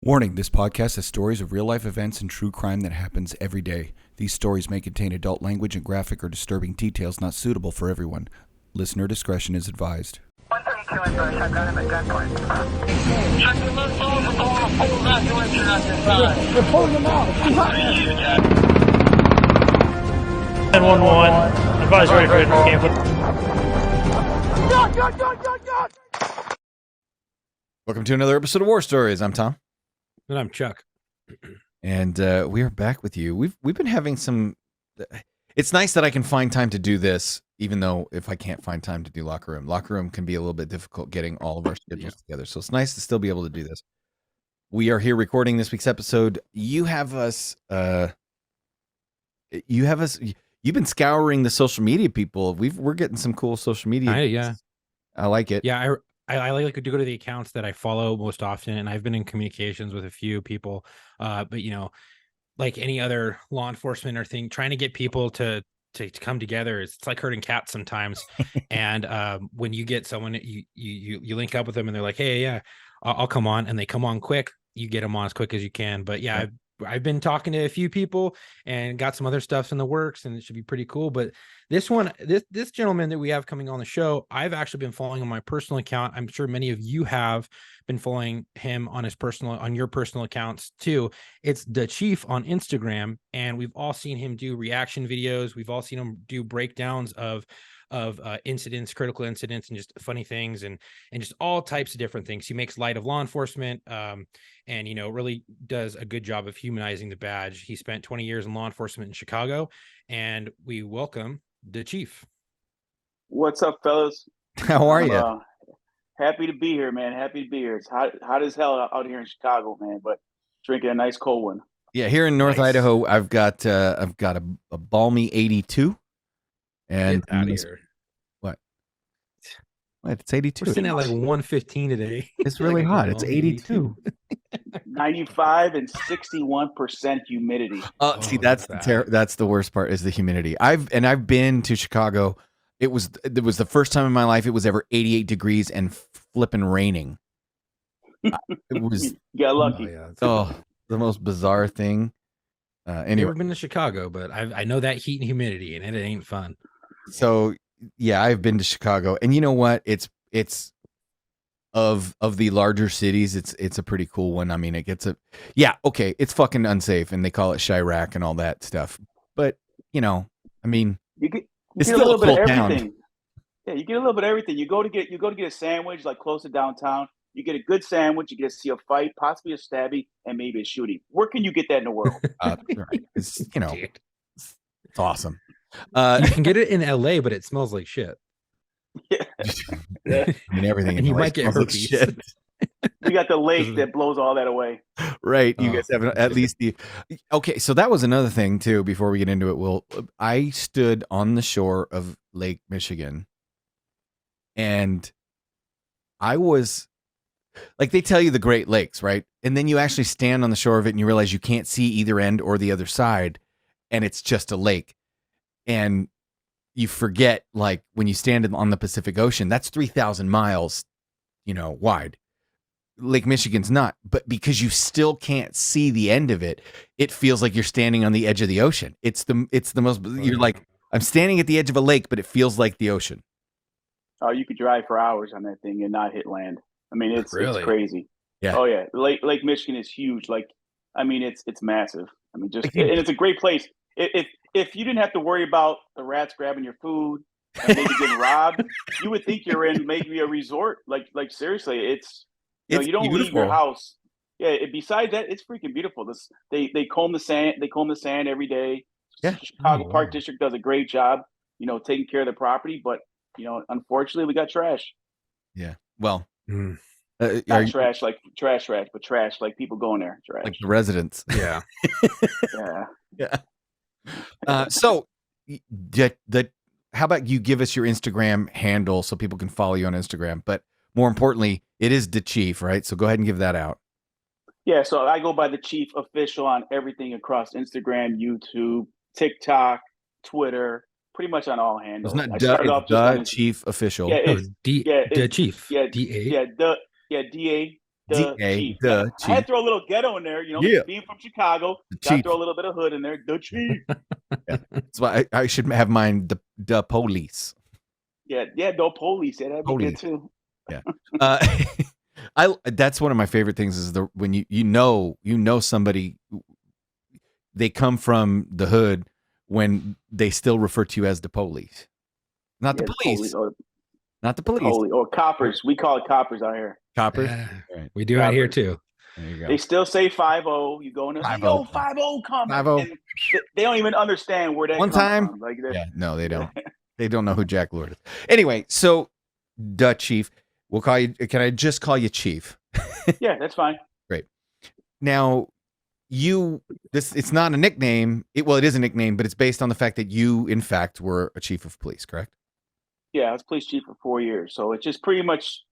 Warning, this podcast has stories of real-life events and true crime that happens every day. These stories may contain adult language and graphic or disturbing details not suitable for everyone. Listener discretion is advised. 132 in Bush, I've got him at gunpoint. Check the left phone for pulling a full evacuation on your side. They're pulling them out. 911. Advise ready for camp. God! Welcome to another episode of War Stories. I'm Tom. And I'm Chuck. And we are back with you. We've been having some... It's nice that I can find time to do this, even though if I can't find time to do Locker Room. Locker Room can be a little bit difficult getting all of our schedules together. So it's nice to still be able to do this. We are here recording this week's episode. You've been scouring the social media, people. We're getting some cool social media. Yeah. I like it. Yeah, I like to go to the accounts that I follow most often, and I've been in communications with a few people. But you know, like any other law enforcement or thing, trying to get people to come together, it's like herding cats sometimes. And when you get someone, you link up with them, and they're like, "Hey, yeah, I'll come on," and they come on quick. You get them on as quick as you can. But yeah, I've been talking to a few people and got some other stuff in the works, and it should be pretty cool. But this gentleman that we have coming on the show, I've actually been following on my personal account. I'm sure many of you have been following him on your personal accounts too. It's the Chief on Instagram, and we've all seen him do reaction videos. We've all seen him do breakdowns of incidents, critical incidents, and just funny things, and just all types of different things. He makes light of law enforcement, and really does a good job of humanizing the badge. He spent 20 years in law enforcement in Chicago, and we welcome the Chief. What's up, fellas? How are you? Happy to be here, man. Happy to be here. It's hot as hell out here in Chicago, man, but drinking a nice cold one. Yeah, here in North Idaho, I've got a balmy 82. And Get out of here. What? It's 82. We're sitting at like 115 today. It's really hot. It's 82. 95 and 61% humidity. See, that's the worst part is the humidity. I've been to Chicago. It was the first time in my life it was ever 88 degrees and flipping raining. It was Got lucky. the most bizarre thing. Anyway, Never been to Chicago, but I know that heat and humidity, and it ain't fun. So yeah, I've been to Chicago, and you know what? It's of the larger cities, it's a pretty cool one. I mean, it's fucking unsafe, and they call it Chirac and all that stuff. But I mean, You get it's a still little a bit cool of town. everything. Yeah, you get a little bit of everything. You go to get a sandwich like close to downtown. You get a good sandwich. You get to see a fight, possibly a stabbing, and maybe a shooting. Where can you get that in the world? Right. It's it's awesome. You can get it in LA, but it smells like shit. Yeah. I mean, everything. And you in might get smells like herpes. shit. We got the lake that blows all that away. Right. You Oh, guys have at least okay. So that was another thing too, before we get into it. Well, I stood on the shore of Lake Michigan, and I was like, they tell you the Great Lakes, right? And then you actually stand on the shore of it and you realize you can't see either end or the other side. And it's just a lake. And you forget, like, when you stand on the Pacific Ocean, that's 3,000 miles, wide. Lake Michigan's not, but because you still can't see the end of it, it feels like you're standing on the edge of the ocean. It's the most, you're like, I'm standing at the edge of a lake, but it feels like the ocean. Oh, you could drive for hours on that thing and not hit land. I mean, it's crazy. Yeah. Oh yeah, Lake Michigan is huge. Like, I mean, it's massive. I mean, and it's a great place. If you didn't have to worry about the rats grabbing your food and maybe getting robbed, you would think you're in maybe a resort. Like seriously, it's you don't leave your house. Yeah. Besides that, it's freaking beautiful. They comb the sand. They comb the sand every day. Yeah. Chicago Park District does a great job, taking care of the property. But unfortunately, we got trash. Yeah. Well. Not trash like trash, but trash like people going there. Trash. Like the residents. Yeah. Yeah. So, how about you give us your Instagram handle so people can follow you on Instagram? But more importantly, it is the Chief, right? So go ahead and give that out. Yeah. So I go by the Chief Official on everything across Instagram, YouTube, TikTok, Twitter, pretty much on all handles. It's not the Chief Official. Yeah, The Chief. Yeah, DA. yeah, DA. the DA, chief. the I had chief. to throw a little ghetto in there, you know, Yeah. being from Chicago. The Got to chief. throw a little bit of hood in there. The chief. That's why I should have mine the police. Yeah, no police. Yeah, that'd be Police. good too. That's one of my favorite things is when you know somebody, they come from the hood when they still refer to you as the police, not the police, not the police, or coppers. We call it coppers out here. coppers. Right. We do out here too. There you go. They still say 5-0. You go in there, say, yo, 5-0 coming. 5-0. And they don't even understand where that One comes time. from. Like, Yeah, no, they don't. They don't know who Jack Lord is. Anyway, so the chief, we'll call you. Can I just call you Chief? Yeah, that's fine. Great. Now, it's not a nickname. It is a nickname, but it's based on the fact that you, in fact, were a chief of police, correct? Yeah, I was police chief for 4 years. So it's just pretty much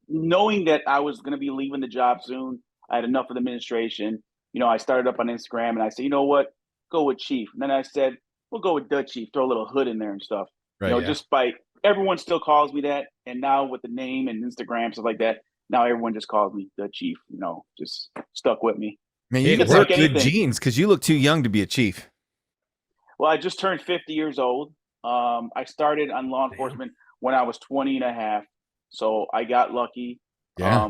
knowing that I was going to be leaving the job soon. I had enough of the administration. You know, I started up on Instagram and I said, you know what, go with chief. And then I said, we'll go with the chief, throw a little hood in there and stuff. Right. You know, just by everyone still calls me that. And now with the name and Instagram, stuff like that, now everyone just calls me the chief, you know, just stuck with me. Man, you It's got like good anything. genes because you look too young to be a chief. Well, I just turned 50 years old. I started on law enforcement when I was 20 and a half. So I got lucky. Yeah.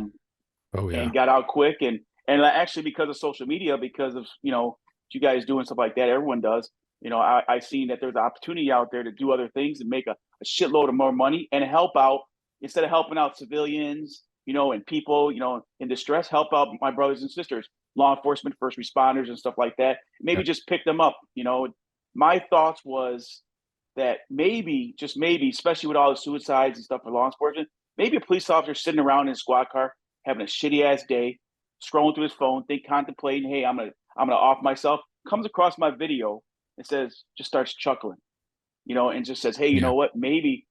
And got out quick. And actually because of social media, because of, you know, you guys doing stuff like that, everyone does. You know, I seen that there's an opportunity out there to do other things and make a shitload of more money and help out instead of helping out civilians, you know, and people, you know, in distress, help out my brothers and sisters, law enforcement, first responders and stuff like that. Maybe just pick them up. You know, my thoughts was that maybe, just maybe, especially with all the suicides and stuff for law enforcement, maybe a police officer sitting around in a squad car having a shitty ass day, scrolling through his phone, contemplating, hey, I'm gonna off myself, comes across my video and says, just starts chuckling, you know, and just says, hey, you know what, maybe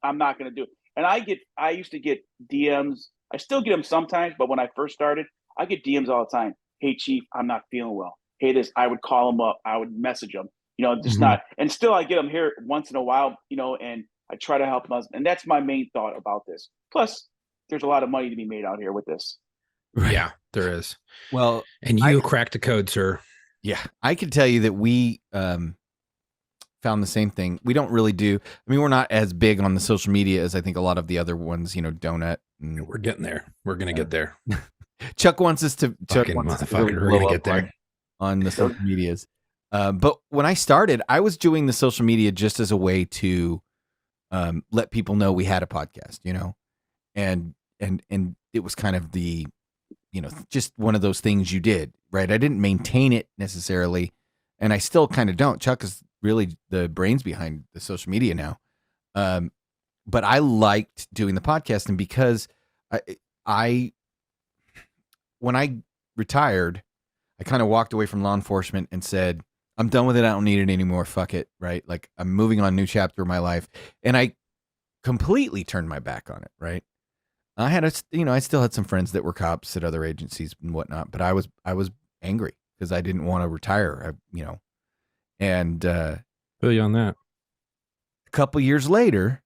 I'm not gonna do it. And I used to get DMs. I still get them sometimes, but when I first started, I get DMs all the time. Hey, chief, I'm not feeling well. Hey, this, I would call them up. I would message them, you know, just not, and still I get them here once in a while, you know, and I try to help them. And that's my main thought about this. Plus, there's a lot of money to be made out here with this. Right. Yeah, there is. Well, and you cracked the code, sir. Yeah, I can tell you that we found the same thing. We don't really do. I mean, we're not as big on the social media as I think a lot of the other ones. You know, Donut. And, we're getting there. We're gonna get there. Chuck wants us to. Fucking motherfucker. We're gonna get there on the social medias. But when I started, I was doing the social media just as a way to let people know we had a podcast. You know, and it was kind of the, you know, just one of those things you did, right? I didn't maintain it necessarily, and I still kind of don't. Chuck is really the brains behind the social media now. But I liked doing the podcast, and because I when I retired, I kind of walked away from law enforcement and said, I'm done with it. I don't need it anymore. Fuck it. Right. Like, I'm moving on a new chapter of my life. And I completely turned my back on it. Right. I had I still had some friends that were cops at other agencies and whatnot, but I was angry because I didn't want to retire, and feel you on that. A couple years later,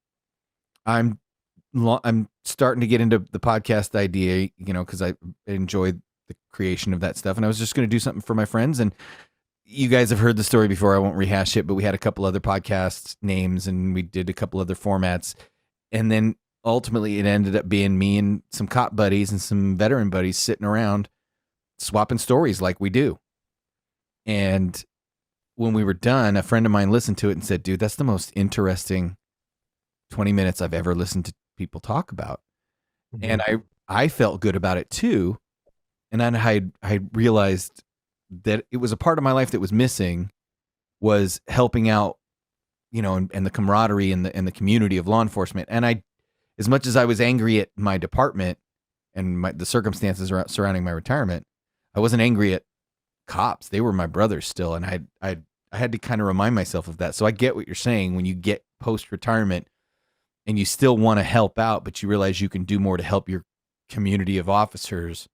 I'm starting to get into the podcast idea, you know, because I enjoyed the creation of that stuff, and I was just going to do something for my friends. And you guys have heard the story before. I won't rehash it, but we had a couple other podcast names, and we did a couple other formats, and then ultimately it ended up being me and some cop buddies and some veteran buddies sitting around swapping stories like we do. And when we were done, a friend of mine listened to it and said, dude, that's the most interesting 20 minutes I've ever listened to people talk about. Mm-hmm. And I felt good about it too. And then I realized that it was a part of my life that was missing, was helping out, you know, and the camaraderie and the community of law enforcement. And as much as I was angry at my department and the circumstances surrounding my retirement, I wasn't angry at cops. They were my brothers still. And I had to kind of remind myself of that. So I get what you're saying. When you get post-retirement and you still want to help out, but you realize you can do more to help your community of officers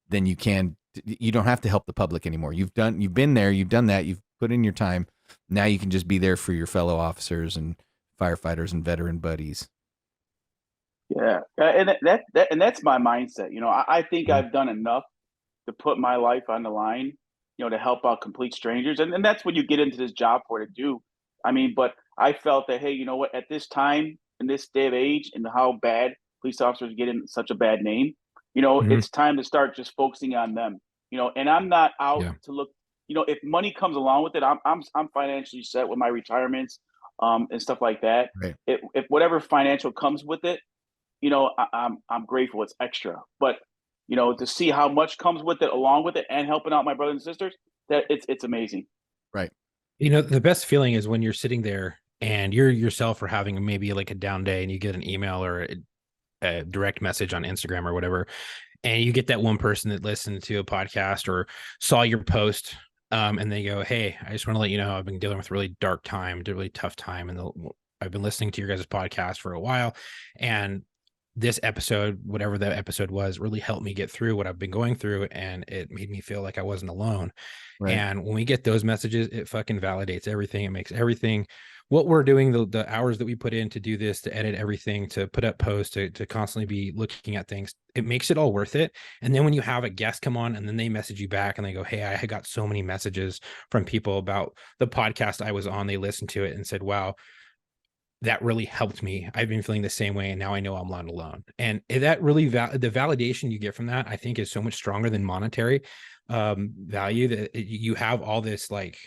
than you don't have to help the public anymore. You've been there, you've done that, you've put in your time. Now you can just be there for your fellow officers and firefighters and veteran buddies. Yeah, and and that's my mindset. You know, I think Mhm. I've done enough to put my life on the line, you know, to help out complete strangers, and that's what you get into this job for to do. I mean, but I felt that hey, you know what? At this time, in this day of age, and how bad police officers get in such a bad name, you know, Mhm. it's time to start just focusing on them. You know, and I'm not out Yeah. to look. You know, if money comes along with it, I'm financially set with my retirements, and stuff like that. Right. If whatever financial comes with it, you know, I'm grateful it's extra. But you know, to see how much comes with it, along with it, and helping out my brothers and sisters, that it's amazing. Right. You know, the best feeling is when you're sitting there and you're yourself are having maybe like a down day and you get an email or a direct message on Instagram or whatever, and you get that one person that listened to a podcast or saw your post, and they go, "Hey, I just want to let you know I've been dealing with a really dark time, a really tough time, and I've been listening to your guys' podcast for a while, and this episode, whatever that episode was, really helped me get through what I've been going through, and it made me feel like I wasn't alone." Right. And when we get those messages, it fucking validates everything. It makes everything what we're doing, the hours that we put in to do this, to edit everything, to put up posts, to constantly be looking at things, it makes it all worth it. And then when you have a guest come on and then they message you back and they go, "Hey, I got so many messages from people about the podcast I was on. They listened to it and said, wow, that really helped me. I've been feeling the same way, and now I know I'm not alone." And that really the validation you get from that, I think, is so much stronger than monetary value. That you have all this like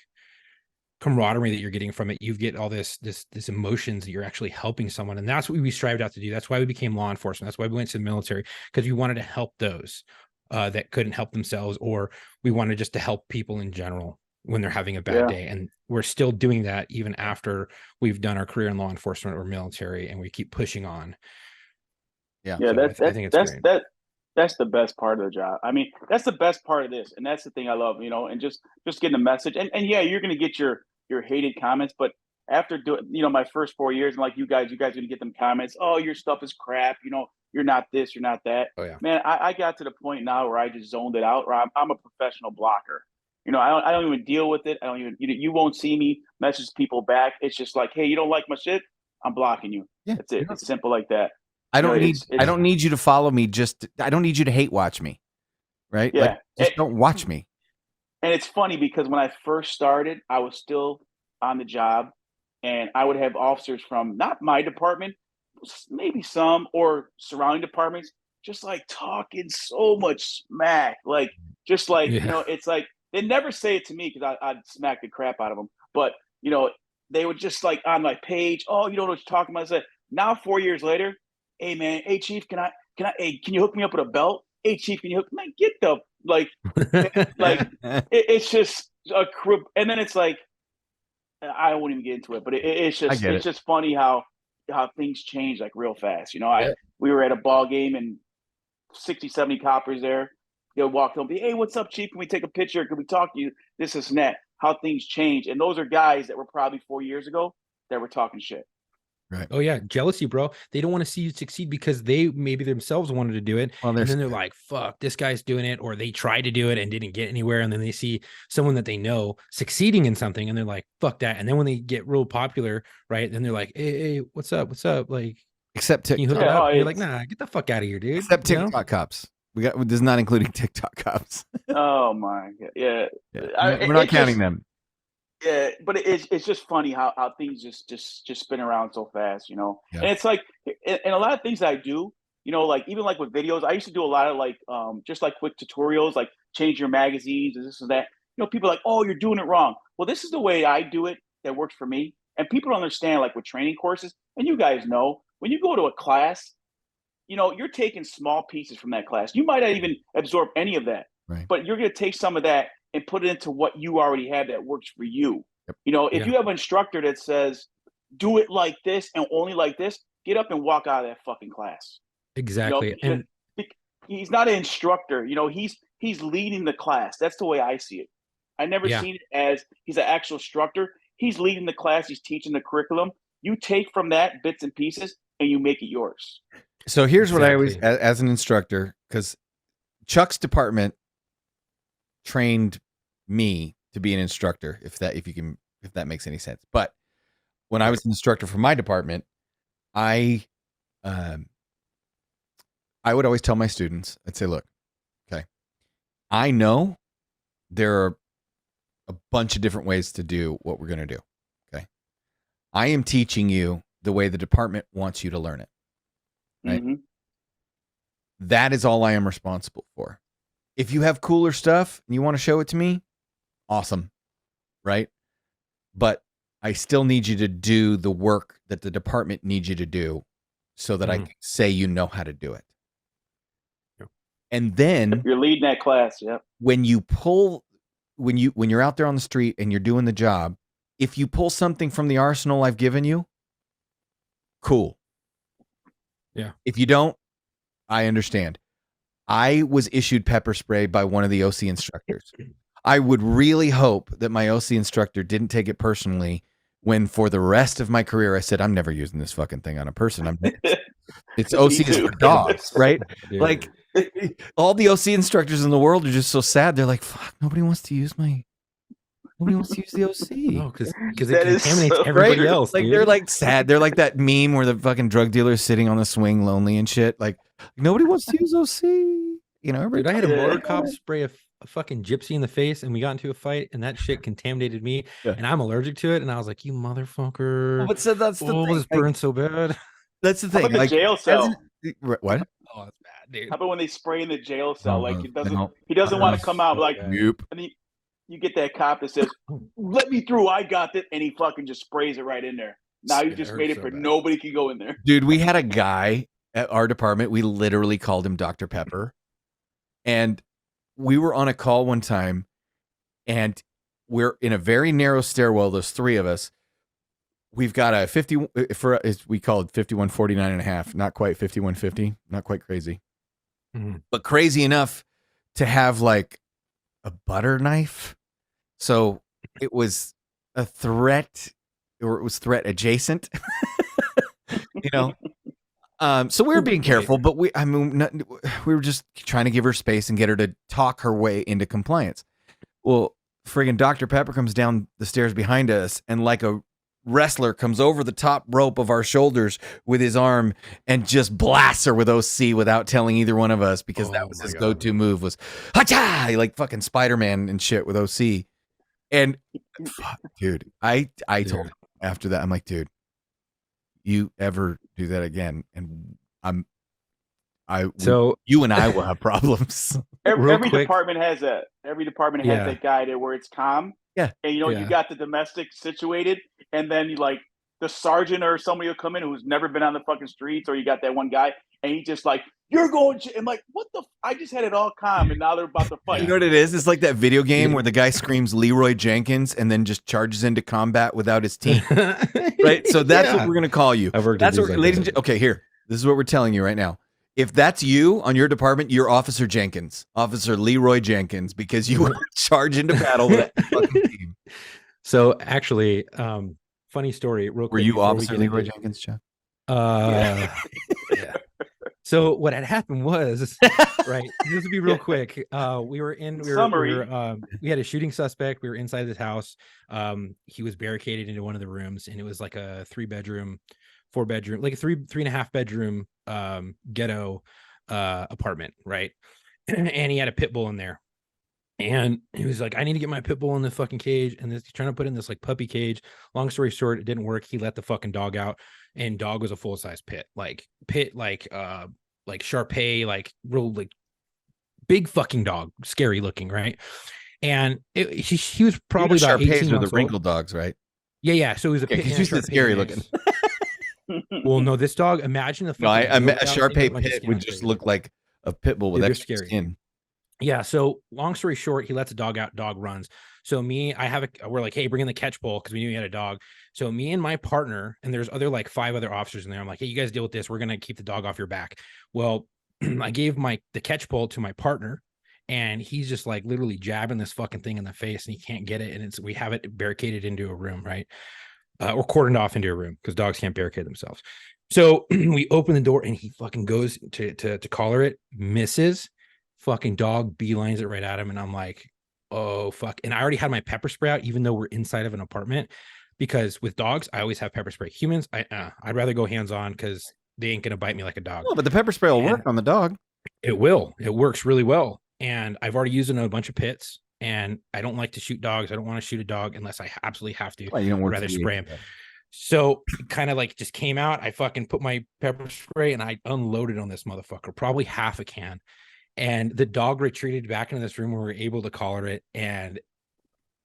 camaraderie that you're getting from it. You get all this emotions that you're actually helping someone, and that's what we strived out to do. That's why we became law enforcement. That's why we went to the military, because we wanted to help those that couldn't help themselves, or we wanted just to help people in general when they're having a bad Yeah, day. And we're still doing that even after we've done our career in law enforcement or military, and we keep pushing on. Yeah. yeah. So I think it's great. That's the best part of the job. I mean, that's the best part of this, and that's the thing I love. You know, and just getting a message, and yeah, you're gonna get your hated comments, but after doing, you know, my first 4 years, and like you guys are gonna get them comments. Oh, your stuff is crap. You know, you're not this, you're not that. Oh yeah. Man, I got to the point now where I just zoned it out. Where I'm a professional blocker. You know, I don't even deal with it. I don't even you won't see me message people back. It's just like, hey, you don't like my shit, I'm blocking you. Yeah. That's it. It's simple like that. I You know, don't need I it's don't need you to follow me. I don't need you to hate watch me. Right. Like yeah. just don't watch me. And it's funny because when I first started, I was still on the job, and I would have officers from not my department, maybe some or surrounding departments, just like talking so much smack, like just like you Yeah. know, it's like they never say it to me because I'd smack the crap out of them, but you know, they would just like on my page, oh, you don't know what you're talking about. I said, now 4 years later, hey man, hey chief, hey, can you hook me up with a belt? Hey chief, can you hook man, get the like it's just a crew, and then it's like I won't even get into it, but I get it's it. just funny how things change like real fast. You know, I Yeah. we were at a ball game and 60, 70 coppers there. They'll walk up, be, hey, what's up, chief? Can we take a picture? Can we talk to you? This is net. How things change, and those are guys that were probably 4 years ago that were talking shit. Right. Oh yeah, jealousy, bro. They don't want to see you succeed because they maybe themselves wanted to do it, Well, and there's then they're like, "Fuck, this guy's doing it," or they tried to do it and didn't get anywhere, and then they see someone that they know succeeding in something, and they're like, "Fuck that!" And then when they get real popular, right, then they're like, "Hey, what's up? What's up? Like, except can you hook TikTok. it Yeah, oh, up?" And you're like, it's "Nah, get the fuck out of here, dude." Except You know? TikTok cops. This is not including TikTok cops. oh my god, yeah. Yeah. I, We're not it's just counting them. yeah, but it's just funny how things just spin around so fast, you know. Yeah. And it's like, and a lot of things I do, you know, like even like with videos, I used to do a lot of like just like quick tutorials, like change your magazines and this and that. You know, people are like, oh, you're doing it wrong. Well, this is the way I do it that works for me. And people don't understand, like with training courses, and you guys know, when you go to a class, you know, you're taking small pieces from that class. You might not even absorb any of that, Right. but you're going to take some of that and put it into what you already have that works for you. Yep. You know, if Yeah, you have an instructor that says, do it like this and only like this, get up and walk out of that fucking class. You know, exactly. because And he's not an instructor. You know, he's leading the class. That's the way I see it. I never yeah, seen it as he's an actual instructor. He's leading the class. He's teaching the curriculum. You take from that bits and pieces and you make it yours. So here's what I always, exactly. as an instructor, because Chuck's department trained me to be an instructor, if that makes any sense. But when I was an instructor for my department, I I would always tell my students, I'd say, look, okay, I know there are a bunch of different ways to do what we're going to do. Okay. I am teaching you the way the department wants you to learn it. Right. Mm-hmm. That is all I am responsible for. If you have cooler stuff and you want to show it to me, awesome. Right. But I still need you to do the work that the department needs you to do so that I can say you know how to do it. And then You're leading that class. Yep. when you're out there on the street and you're doing the job, if you pull something from the arsenal I've given you, cool. Yeah. If you don't, I understand. I was issued pepper spray by one of the OC instructors. I would really hope that my OC instructor didn't take it personally when for the rest of my career I said, I'm never using this fucking thing on a person. It's OC is for dogs, right? Dude. Like all the OC instructors in the world are just so sad. They're like, fuck, nobody wants to use the OC. No, because it That is contaminates so everybody right. else. Like dude. they're like sad. They're like that meme where the fucking drug dealer is sitting on the swing lonely and shit. Like nobody wants to use OC. You know, Dude, I had a Yeah. motor cop spray a fucking gypsy in the face, and we got into a fight, and that shit contaminated me, Yeah. and I'm allergic to it. And I was like, "You motherfucker! but so that's the Oh, thing. this Like, burns so bad." that's the How thing. about the Like, jail cell? what? Oh, it's bad, dude. How about when they spray in the jail cell? Like it doesn't. no. He doesn't want to come out. Like, Nope. and you get that cop that says, "Let me through. I got it," and he fucking just sprays it right in there. Now you It just hurts made it so for bad. nobody can go in there. Dude, we had a guy at our department. We literally called him Dr. Pepper. And we were on a call one time, and we're in a very narrow stairwell. There's three of us. We've got a 50 we call it 5149 and a half, not quite 5150, not quite crazy, but crazy enough to have like a butter knife. So it was a threat, or it was threat adjacent, you know? So we were being careful, but we were just trying to give her space and get her to talk her way into compliance. Well, friggin' Dr. Pepper comes down the stairs behind us, and like a wrestler comes over the top rope of our shoulders with his arm and just blasts her with OC without telling either one of us, because that Oh was my his God. go-to move was ha-cha, like fucking Spider-Man and shit with OC. And fuck, dude, I told him after that, I'm like, dude, you ever do that again, and you and I will have problems. Real Every quick. department has that. Every department has Yeah. that guy there where it's calm. Yeah. And you Yeah. got the domestic situated, and then you like the sergeant or somebody will come in who's never been on the fucking streets, or you got that one guy and he just like, you're going to, I'm like, what the I just had it all calm, and now they're about to fight. You know what it is? It's like that video game where the guy screams Leroy Jenkins and then just charges into combat without his team. Right? So that's what we're going to call you. I've worked That's at what, these ladies like and okay, here. This is what we're telling you right now. If that's you on your department, you're Officer Jenkins, Officer Leroy Jenkins, because you will charge into battle with that fucking team. So actually, funny story. Real quick. Were you before we Officer get Leroy into- Jenkins, Chuck? Yeah. So what had happened was, right. This will be real quick. We had a shooting suspect. We were inside this house. He was barricaded into one of the rooms, and it was like a 3-bedroom, 4-bedroom, like a 3.5 bedroom ghetto apartment, right? And he had a pit bull in there. And he was like, I need to get my pit bull in the fucking cage. And he's trying to put in this like puppy cage. Long story short, it didn't work. He let the fucking dog out, and dog was a full-size pit, like Shar-Pei, like real, like big fucking dog, scary looking, right? And he was probably about 18 Shar-Peis are the months wrinkled old. dogs, right? Yeah. So he was a Okay, pit. because and a you said Shar-Pei scary mix. looking. Well, no, this dog. Imagine the. No, a fucking Shar-Pei bunch of pit skin would on just it. look like a pit bull with Dude, they're extra scary. skin. Yeah. So long story short, he lets a dog out. Dog runs. So we're like, hey, bring in the catch pole, because we knew he had a dog. So me and my partner, and there's other like 5 other officers in there. I'm like, hey, you guys deal with this. We're gonna keep the dog off your back. Well, I gave the catch pole to my partner, and he's just like literally jabbing this fucking thing in the face, and he can't get it. And we have it barricaded into a room, right? Or cordoned off into a room, because dogs can't barricade themselves. So we open the door, and he fucking goes to collar it, misses. Fucking dog beelines it right at him, and I'm like, oh fuck. And I already had my pepper spray out, even though we're inside of an apartment, because with dogs I always have pepper spray. Humans, I'd rather go hands-on, because they ain't gonna bite me like a dog. Well, but the pepper spray will work on the dog. It will. It works really well. And I've already used it in a bunch of pits. And I don't like to shoot dogs. I don't want to shoot a dog unless I absolutely have to. Well, you don't I'd want rather to spray him. So kind of like just came out. I fucking put my pepper spray and I unloaded on this motherfucker, probably half a can. And the dog retreated back into this room where we were able to collar it. And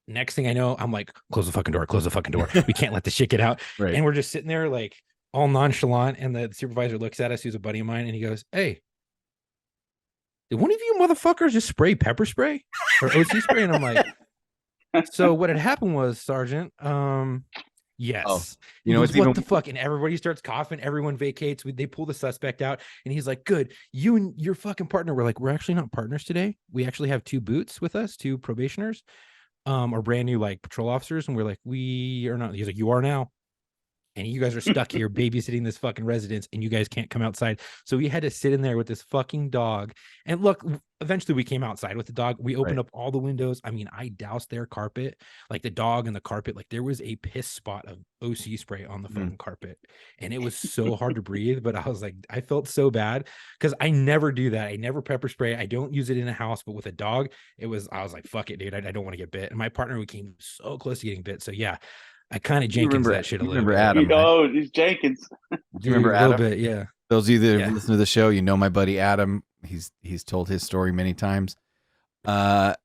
next thing I know, I'm like, close the fucking door, close the fucking door. We can't let this shit get out. Right. And we're just sitting there like all nonchalant. And the supervisor looks at us, who's a buddy of mine, and he goes, "Hey, did one of you motherfuckers just spray pepper spray or OC spray?" And I'm like, "So what had happened was, Sergeant, yes." Oh, you know, what the fuck? And everybody starts coughing. Everyone vacates. They pull the suspect out, and he's like, "Good, you and your fucking partner." We're like, "We're actually not partners today. We actually have 2 boots with us, 2 probationers, or brand new like patrol officers." And we're like, "We are not." He's like, "You are now. And you guys are stuck here babysitting this fucking residence and you guys can't come outside." So we had to sit in there with this fucking dog. And look, eventually we came outside with the dog. We opened up all the windows. I mean, I doused their carpet, like the dog and the carpet. Like there was a piss spot of OC spray on the fucking carpet. And it was so hard to breathe. But I was like, I felt so bad because I never do that. I never pepper spray. I don't use it in a house, but with a dog, I was like, fuck it, dude. I don't want to get bit. And my partner, we came so close to getting bit. So yeah. I kind of Jenkins that shit a little bit. Adam, oh, he's Jenkins. Do you remember a Adam? little bit, yeah. Those of you that listen to the show, you know my buddy Adam. He's told his story many times. Adam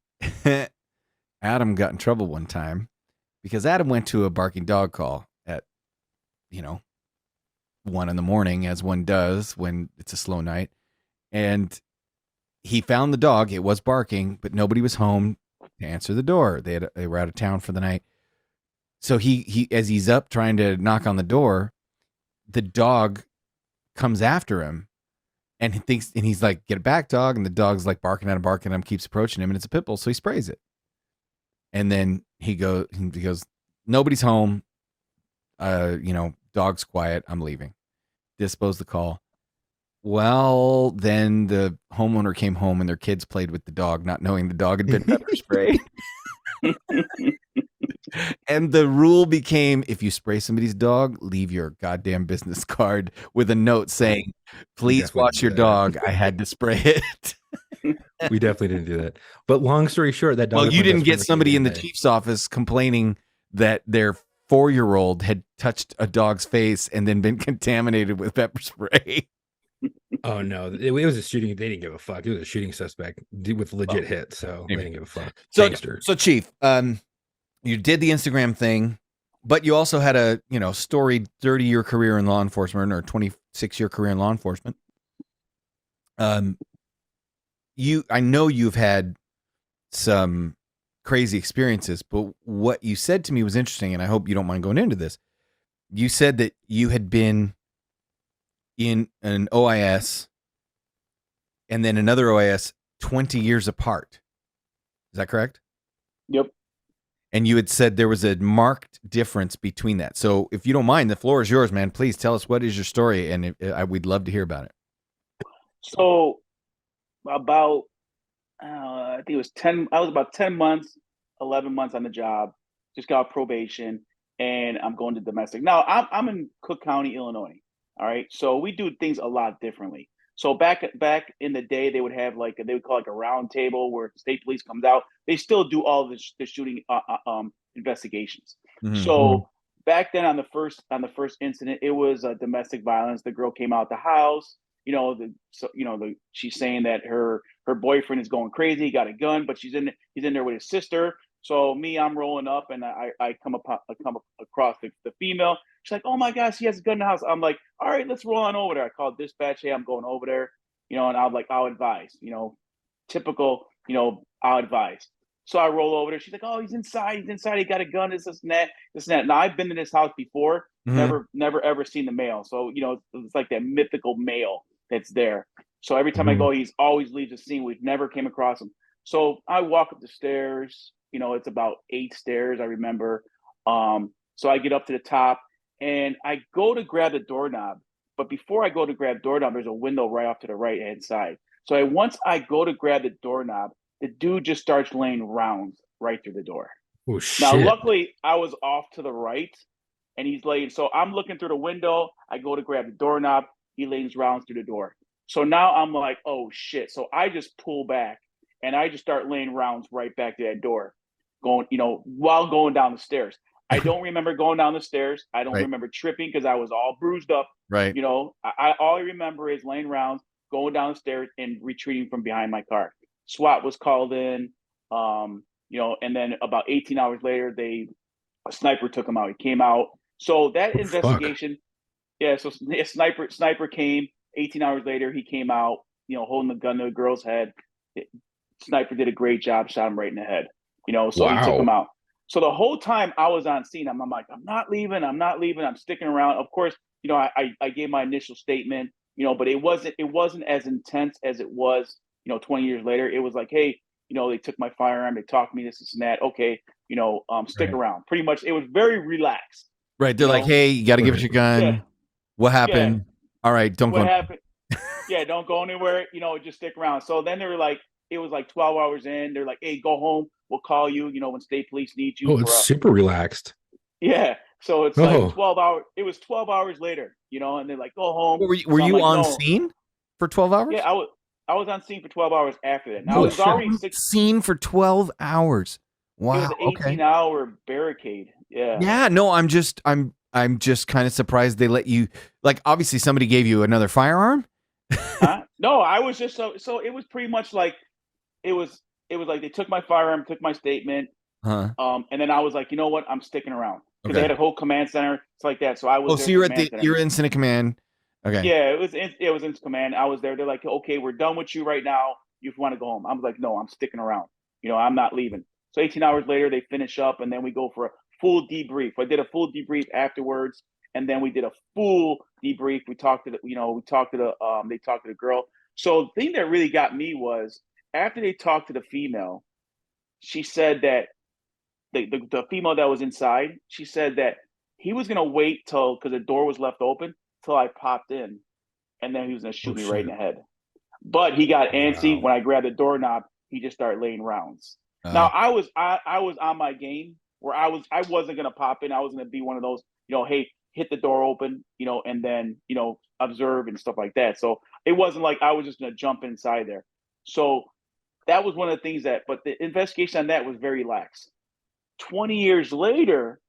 got in trouble one time because Adam went to a barking dog call at 1 a.m, as one does when it's a slow night, and he found the dog. It was barking, but nobody was home to answer the door. They were out of town for the night. So he as he's up trying to knock on the door, the dog comes after him, and he's like, "Get it back, dog!" And the dog's like barking at him, keeps approaching him, and it's a pit bull, so he sprays it. And then he goes, "Nobody's home. Dog's quiet. I'm leaving." Dispose the call. Well, then the homeowner came home and their kids played with the dog, not knowing the dog had been pepper sprayed. And the rule became, if you spray somebody's dog, leave your goddamn business card with a note saying, "Please watch your dog. I had to spray it." We definitely didn't do that. But long story short, that dog. Well, you didn't get somebody in the chief's office complaining that their 4-year-old had touched a dog's face and then been contaminated with pepper spray. Oh no, it was a shooting. They didn't give a fuck. It was a shooting suspect with legit hit, so they didn't give a fuck. So Chief, you did the Instagram thing, but you also had a storied 30-year career in law enforcement, or 26-year career in law enforcement. I know you've had some crazy experiences, but what you said to me was interesting, and I hope you don't mind going into this. You said that you had been in an OIS and then another OIS 20 years apart. Is that correct? Yep. And you had said there was a marked difference between that. So if you don't mind, the floor is yours, man. Please tell us, what is your story? And we'd love to hear about it. So about, I think it was 10, I was about 10 months, 11 months on the job, just got probation, and I'm going to domestic. Now I'm in Cook County, Illinois. All right. So we do things a lot differently. So back in the day, they would have they would call a round table where the state police comes out. They still do all the shooting investigations. Mm-hmm. So back then on the first incident, it was domestic violence. The girl came out the house. She's saying that her boyfriend is going crazy. He got a gun, but he's in there with his sister. So I'm rolling up, and I come across the female. She's like, "Oh my gosh, he has a gun in the house." I'm like, "All right, let's roll on over there." I called dispatch. "Hey, I'm going over there," and I'll advise, typical, I'll advise. So I roll over there. She's like, "Oh, he's inside. He got a gun. This and that. Now I've been to this house before, never ever seen the male. So it's like that mythical male that's there. So every time I go, he's always leaves the scene. We've never came across him. So I walk up the stairs. It's about 8 stairs, I remember. So I get up to the top, and I go to grab the doorknob. But before I go to grab the doorknob, there's a window right off to the right-hand side. So once I go to grab the doorknob, the dude just starts laying rounds right through the door. Oh, shit. Now, luckily, I was off to the right, and he's laying. So I'm looking through the window. I go to grab the doorknob. he lays rounds through the door. So now I'm like, oh shit. So I just pull back and I just start laying rounds right back to that door, going, while going down the stairs. I don't remember going down the stairs. I don't Right. remember tripping because I was all bruised up. Right. All I remember is laying rounds, going down the stairs, and retreating from behind my car. SWAT was called in, and then about 18 hours later, a sniper took him out. He came out. So that investigation, so a sniper came. 18 hours later, he came out, holding the gun to the girl's head. Sniper did a great job, shot him right in the head. So he took him out. So the whole time I was on scene, I'm like, I'm not leaving, I'm sticking around. Of course, I gave my initial statement, but it wasn't as intense as it was, 20 years later. It was like, hey, they took my firearm, they talked to me, this and that. Okay, stick around. Pretty much, it was very relaxed. Right. They're like, hey, you got to give us your gun. Yeah. What happened? Yeah. All right, don't What go. happened? Yeah, don't go anywhere. Just stick around. So then they were like, it was like 12 hours in. They're like, hey, go home. We'll call you, when state police need you. Oh, it's super relaxed. Yeah. So it's like 12 hours. It was 12 hours later, and they're like, go home. Were you on scene for 12 hours? Yeah, I was on scene for 12 hours after that. Now, Oh, I was already scene for 12 hours. Wow. It was an 18-hour barricade. Yeah. Yeah. No, I'm just kind of surprised they let you. Like, obviously, somebody gave you another firearm. Huh? No, I was just so it was pretty much like it was like they took my firearm, took my statement, and then I was like, you know what, I'm sticking around because they had a whole command center, it's like that. So I was. Oh, so you're you're incident command. Okay. Yeah, it was in command. I was there. They're like, okay, we're done with you right now. You want to go home? I was like, no, I'm sticking around. I'm not leaving. So 18 hours later, they finish up, and then we go for a full debrief. I did a full debrief afterwards, and then we did a full debrief. We talked to they talked to the girl. So the thing that really got me was after they talked to the female, she said that the female that was inside, she said that he was gonna wait because the door was left open till I popped in, and then he was gonna shoot me right in the head. But he got antsy when I grabbed the doorknob. He just started laying rounds. Now I was on my game where I wasn't gonna pop in. I was gonna be one of those, hey, hit the door open, and then observe and stuff like that. So it wasn't like I was just gonna jump inside there. So that was one of the things but the investigation on that was very lax. 20 years later,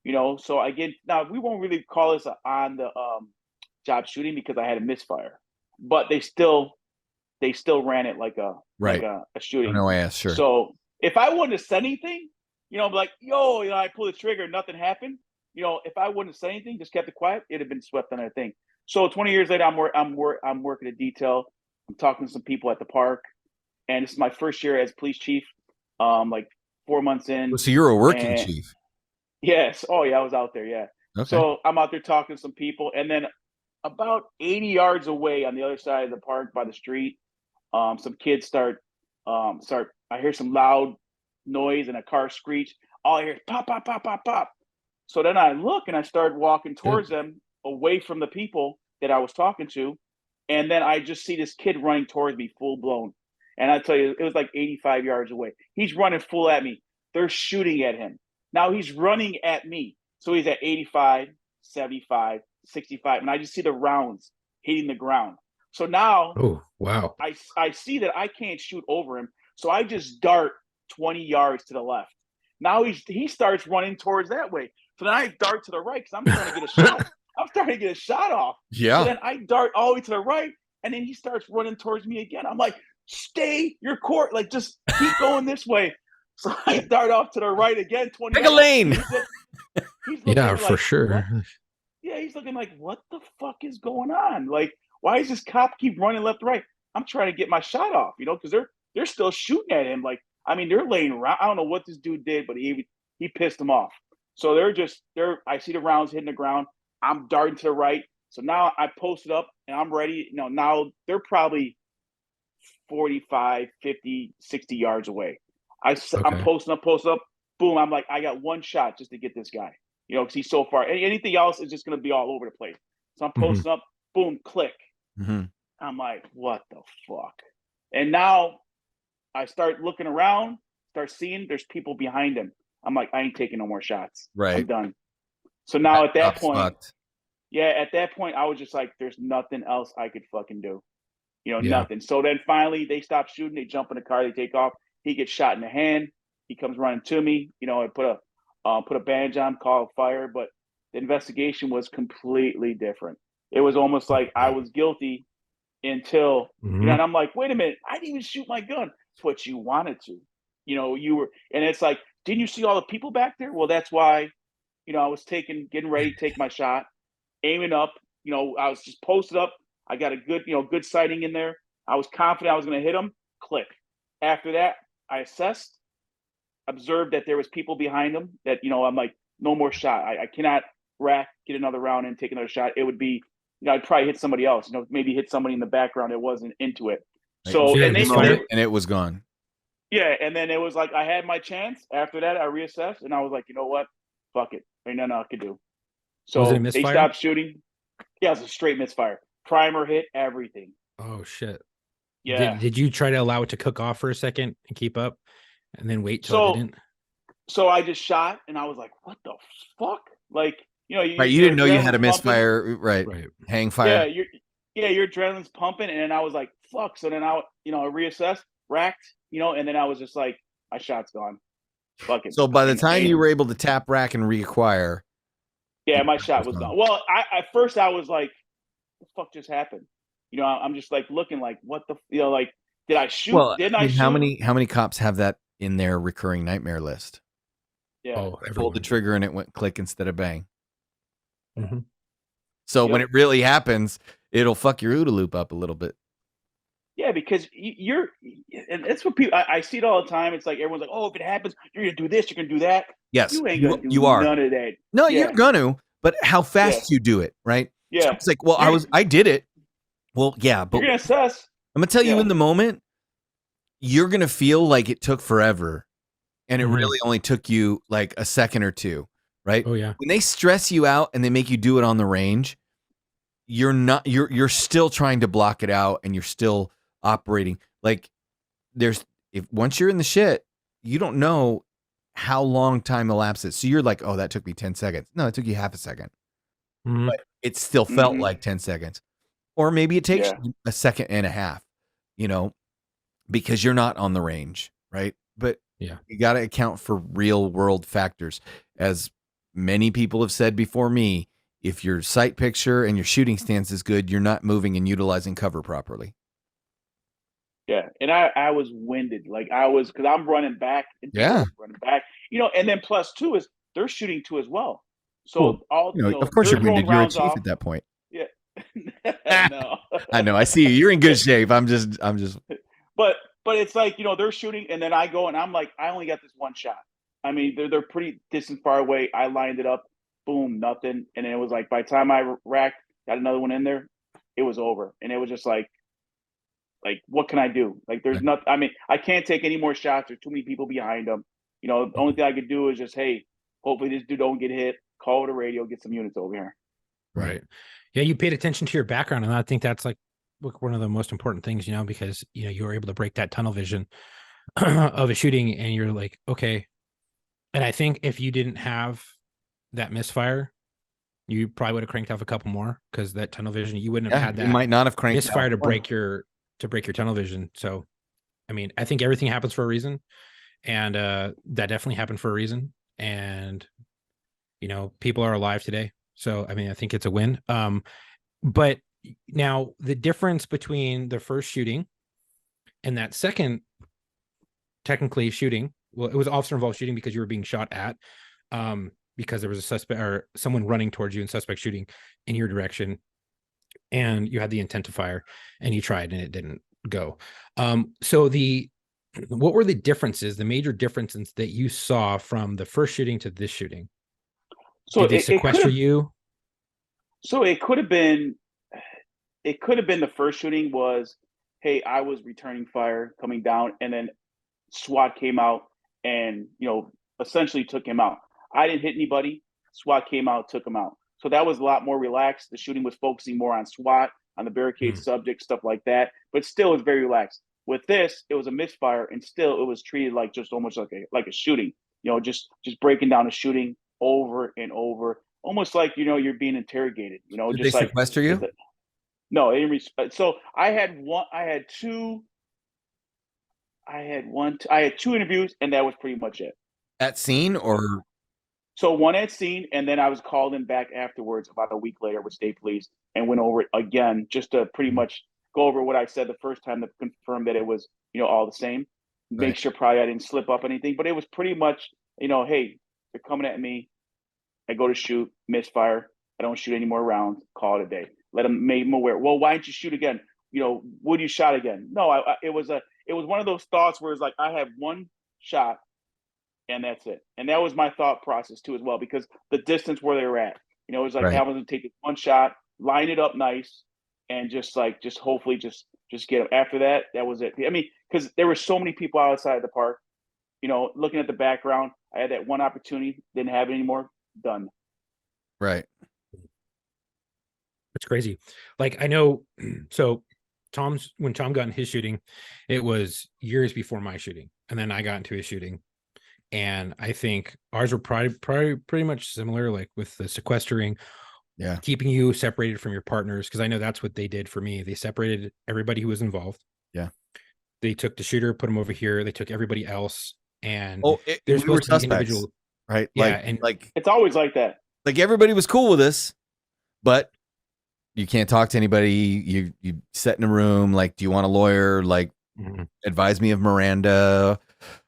so again, now we won't really call this on the job shooting because I had a misfire, but they still ran it like a shooting. No, I asked, sure. So if I wouldn't have said anything, like, yo, I pulled the trigger, nothing happened. If I wouldn't have said anything, just kept it quiet, it'd have been swept under the thing. So 20 years later, I'm working a detail. I'm talking to some people at the park, and this is my first year as police chief. Like 4 months in. So you're a working chief. Yes. Oh yeah, I was out there. Yeah. Okay. So I'm out there talking to some people, and then about 80 yards away on the other side of the park by the street, some kids start. I hear some loud noise and a car screech. All I hear is pop, pop, pop, pop, pop. So then I look and I start walking towards them, away from the people that I was talking to, and then I just see this kid running towards me, full blown. And I tell you, it was like 85 yards away. He's running full at me. They're shooting at him. Now he's running at me. So he's at 85, 75, 65. And I just see the rounds hitting the ground. So now I see that I can't shoot over him. So I just dart 20 yards to the left. Now he starts running towards that way. So then I dart to the right because I'm trying to get a shot. I'm starting to get a shot off. Yeah. So then I dart all the way to the right. And then he starts running towards me again. I'm like, stay your court, like just keep going this way. So I dart off to the right again. 20. Pick a lane. He's yeah, for sure. Yeah, he's looking like, what the fuck is going on? Like, why does this cop keep running left to right? I'm trying to get my shot off, because they're still shooting at him. Like, I mean, they're laying around. I don't know what this dude did, but he pissed them off. So I see the rounds hitting the ground. I'm darting to the right. So now I posted up and I'm ready. Now they're probably 45, 50, 60 yards away. I'm posting up. Boom. I'm like, I got one shot just to get this guy, because he's so far. Anything else is just going to be all over the place. So I'm posting up, boom, click. Mm-hmm. I'm like, what the fuck? And now I start looking around, start seeing there's people behind him. I'm like, I ain't taking no more shots. Right. I'm done. So now at that point, Yeah, at that point, I was just like, there's nothing else I could fucking do. Yeah. Nothing. So then finally they stop shooting. They jump in the car. They take off. He gets shot in the hand. He comes running to me. I put a bandage on, call fire. But the investigation was completely different. It was almost like I was guilty until Mhm. and I'm like, wait a minute, I didn't even shoot my gun. But you wanted to. You were, and it's like, didn't you see all the people back there? Well, that's why. I was getting ready to take my shot, aiming up. I was just posted up. I got a good sighting in there. I was confident I was going to hit him. Click. After that, I assessed, observed that there was people behind him. That I'm like, no more shot. I cannot get another round and take another shot. It would be, I'd probably hit somebody else. Maybe hit somebody in the background that wasn't into it. Right. So, So you and had they, misfire? And it was gone. yeah, and then it was like I had my chance. After that, I reassessed, and I was like, you know what? Fuck it. Ain't nothing I could do. So Was it a they misfire? stopped shooting. Yeah, it was a straight misfire. Primer hit, everything. Oh shit. Yeah. Did you try to allow it to cook off for a second and keep up, and then wait till it So didn't? so I just shot, and I was like, what the fuck? Like, Right. You your didn't know you had a adrenaline's pumping. misfire. Right. Right. Hang fire. Your adrenaline's pumping, and then I was like, fuck. So then I reassessed, racked, and then I was just like, my shot's gone. Fuck it. So by the And- time and- you were able to tap, rack, and reacquire, yeah, my shot was gone. Well, at first I was like, what the fuck just happened? I'm just like looking like, what the, like, did I shoot? well, Didn't I mean, I shoot? how many cops have that in their recurring nightmare list? Yeah. Oh, Pulled the everyone. trigger and it went click instead of bang. Mhm. So when Yep. it really happens, it'll fuck your OODA loop up a little bit. Yeah, because and that's what people, I see it all the time. It's like, everyone's like, oh, if it happens, you're going to do this, you're going to do that. Yes, You ain't going to do you are. none of that. No, Yeah. you're gonna, but how fast you do it, right? Yeah. It's like, well, You're- I did it. Well, yeah, but You're going to assess. I'm gonna tell you yeah. in the moment, you're gonna feel like it took forever, and it Mhm. really only took you like a second or two, right? Oh yeah. When they stress you out and they make you do it on the range, you're still trying to block it out, and you're still operating like once you're in the shit, you don't know how long time elapses. So you're like, oh, that took me 10 seconds. No, it took you half a second. Mhm. But it still felt Mhm. like 10 seconds. Or maybe it takes Yeah. you a second and a half, because you're not on the range, right? But Yeah. you got to account for real world factors. As many people have said before me, if your sight picture and your shooting stance is good, you're not moving and utilizing cover properly. Yeah, and I was winded, like because I'm running back, and Yeah. running back, and then plus two is they're shooting two as well. So Well, all of course they're you're winded. throwing You're a rounds chief off. at that point. Yeah, no, I know. I see you. You're in good shape. I'm just. but it's like they're shooting, and then I go and I'm like, I only got this one shot. I mean, they're pretty distant, far away. I lined it up, boom, nothing, and it was like by the time I racked, got another one in there, it was over, and it was just like what can I do? Like, there's Right. nothing. I mean, I can't take any more shots. There's too many people behind them. The only thing I could do is just, hey, hopefully this dude don't get hit. Call the radio, get some units over here. Right. Yeah, you paid attention to your background, and I think that's like one of the most important things, because you were able to break that tunnel vision of a shooting, and you're like, okay. And I think if you didn't have that misfire, you probably would have cranked off a couple more, because that tunnel vision, you wouldn't have Yeah, had you that might not have cranked misfire out to more. break your tunnel vision. So, I mean, I think everything happens for a reason, and that definitely happened for a reason. And people are alive today. So, I mean, I think it's a win. But now the difference between the first shooting and that second, technically shooting, well, it was officer involved shooting because you were being shot at, because there was a suspect or someone running towards you and suspect shooting in your direction, and you had the intent to fire, and you tried and it didn't go. So what were the differences, the major differences that you saw from the first shooting to this shooting? So Did they it sequester could've- you? So it could have been the first shooting was, hey, I was returning fire coming down, and then SWAT came out and essentially took him out. I didn't hit anybody. SWAT came out, took him out. So that was a lot more relaxed. The shooting was focusing more on SWAT, on the barricade subject, stuff like that. But still, it was very relaxed. With this, it was a misfire, and still, it was treated like just almost like a shooting. Just breaking down a shooting over and over. almost like you're being interrogated. Did just they like sequester you? no, they didn't respect. So I had one. I had two. I had one. I had two interviews, and that was pretty much it. At scene or So one at scene, and then I was called in back afterwards about a week later with state police and went over it again just to pretty much go over what I said the first time to confirm that it was all the same. Make Right. sure probably I didn't slip up anything, but it was pretty much hey, they're coming at me. I go to shoot, misfire. I don't shoot any more rounds. Call it a day. Make them aware. Well, why didn't you shoot again? Would you shot again? No, it was one of those thoughts where it's like I have one shot and that's it. And that was my thought process too as well, because the distance where they were at, it was like Right. having to take one shot, line it up nice, and just hopefully just get them. After that, that was it. I mean, because there were so many people outside the park, looking at the background. I had that one opportunity, didn't have it anymore. Done. right. It's crazy. Like I know, so when Tom got in his shooting, it was years before my shooting, and then I got into his shooting, and I think ours were probably pretty much similar, like with the sequestering, Yeah. keeping you separated from your partners, because I know that's what they did for me. They separated everybody who was involved. Yeah. They took the shooter, put him over here. They took everybody else, and Oh, they're we were supposed to be suspects, individual. right? Yeah, and like It's always like that. everybody was cool with us, but you can't talk to anybody. You sit in a room. Like, do you want a lawyer? Like, Mhm. advise me of Miranda.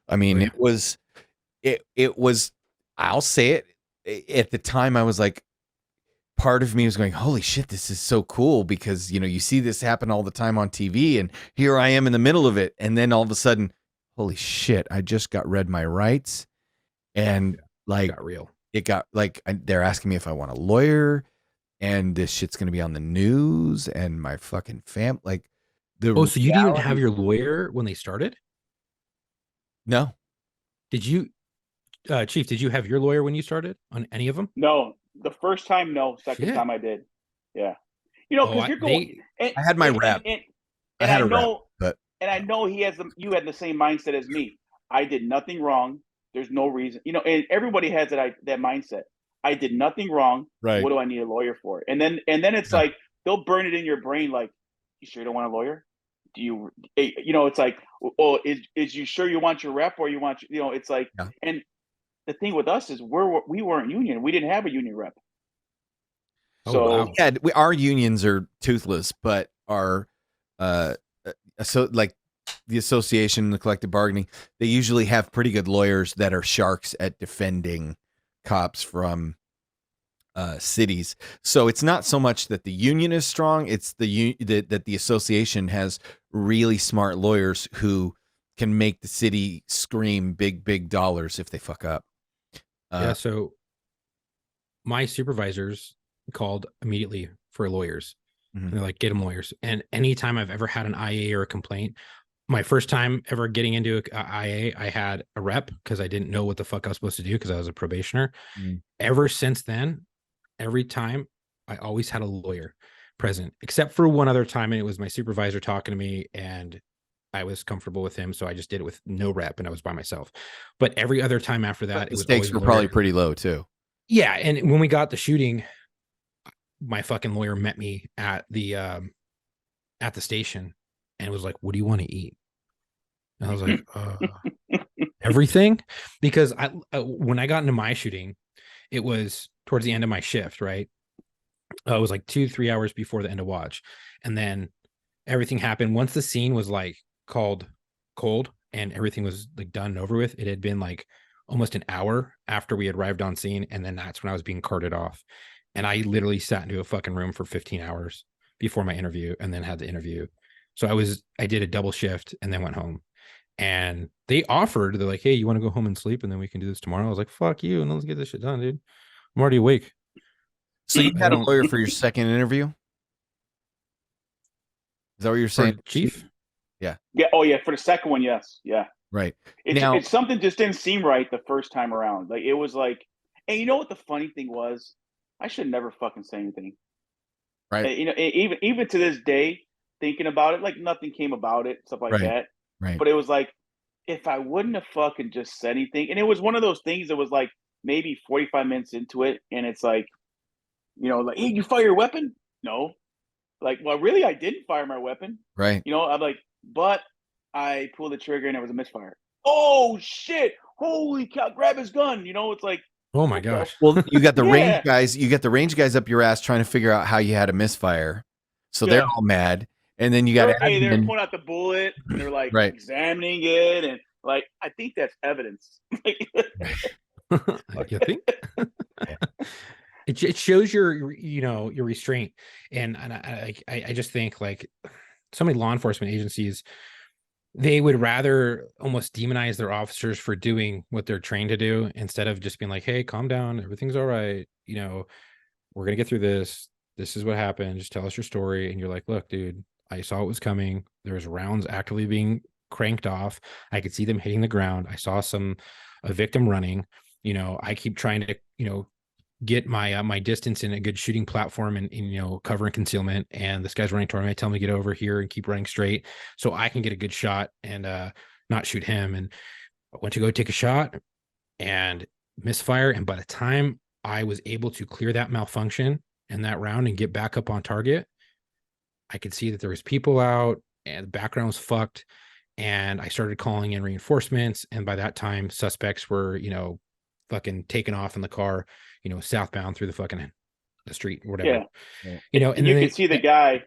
I mean, Yeah. it was. I'll say it. At the time, I was like, part of me was going, "Holy shit, this is so cool!" Because you see this happen all the time on TV, and here I am in the middle of it, and then all of a sudden, holy shit, I just got read my rights, and like got real. it got like they're asking me if I want a lawyer, and this shit's gonna be on the news, and my fucking fam like the Oh, so you didn't even reality- have your lawyer when they started? no. Did you, Chief? Did you have your lawyer when you started on any of them? No, the first time, no. Second Shit. time I did. Yeah. Because you're going. I had my rep. And I had I a rep, know, but and I know you had the same mindset as me. I did nothing wrong. There's no reason, and everybody has that mindset. I did nothing wrong. right. What do I need a lawyer for? And then it's Yeah. like they'll burn it in your brain. Like, you sure you don't want a lawyer? Do you? It's like, oh, is you sure you want your rep or you want? It's like, Yeah. and the thing with us is we weren't union. We didn't have a union rep. Oh, So wow. Yeah, our unions are toothless, but our so like the association, the collective bargaining, they usually have pretty good lawyers that are sharks at defending cops from cities. So it's not so much that the union is strong; it's that the association has really smart lawyers who can make the city scream big dollars if they fuck up. Yeah. So my supervisors called immediately for lawyers. Mhm. And they're like, get them lawyers. And anytime I've ever had an IA or a complaint, my first time ever getting into a IA, I had a rep because I didn't know what the fuck I was supposed to do because I was a probationer. Mm. Ever since then, every time I always had a lawyer present, except for one other time. And it was my supervisor talking to me and I was comfortable with him. So I just did it with no rep and I was by myself. But every other time after that, The it was stakes always were lawyer. probably pretty low too. Yeah, and when we got the shooting, my fucking lawyer met me at the station and was like, "What do you want to eat?" And I was like, "Everything," because when I got into my shooting, it was towards the end of my shift, right? It was like 2-3 hours before the end of watch, and then everything happened once the scene was like called cold and everything was like done and over with. It had been like almost an hour after we had arrived on scene, and then that's when I was being carted off. And I literally sat into a fucking room for 15 hours before my interview and then had the interview. So I did a double shift and then went home. And they're like, "Hey, you want to go home and sleep and then we can do this tomorrow?" I was like, "Fuck you, and let's get this shit done, dude. I'm already awake." So you I had a don't- lawyer for your second interview? Is that what you're For saying, Chief? yeah. Oh yeah. For the second one, yes. Yeah. Right. It's something just didn't seem right the first time around. Like it was like, and you know what the funny thing was? I should never fucking say anything. Right. Even to this day, thinking about it, like nothing came about it, stuff like Right. that. Right. But it was like, if I wouldn't have fucking just said anything, and it was one of those things that was like maybe 45 minutes into it, and it's like, You know, like, hey, you fire your weapon? No. Like, well, really, I didn't fire my weapon. Right. You know, I'm like, but I pulled the trigger and it was a misfire. Oh shit! Holy cow! Grab his gun. You know, it's like, Oh my okay. gosh. Well, you got the range Yeah. guys. You got the range guys up your ass trying to figure out how you had a misfire. So they're Yeah. all mad, and then you got They're admin. pulling out the bullet and they're like Right. examining it, and like, I think that's evidence. You think? It shows your your restraint, and I just think like so many law enforcement agencies, they would rather almost demonize their officers for doing what they're trained to do instead of just being like, hey, calm down, everything's all right, we're gonna get through this. This is what happened. Just tell us your story. And you're like, look, dude, I saw it was coming. There's rounds actively being cranked off. I could see them hitting the ground. I saw a victim running. I keep trying to, get my distance in a good shooting platform and cover and concealment. And this guy's running toward me. I tell him to get over here and keep running straight so I can get a good shot and not shoot him. And I went to go take a shot and misfire. And by the time I was able to clear that malfunction in that round and get back up on target, I could see that there was people out and the background was fucked. And I started calling in reinforcements. And by that time, suspects were, fucking taken off in the car, southbound through the street or whatever. Yeah. And you then could see the guy,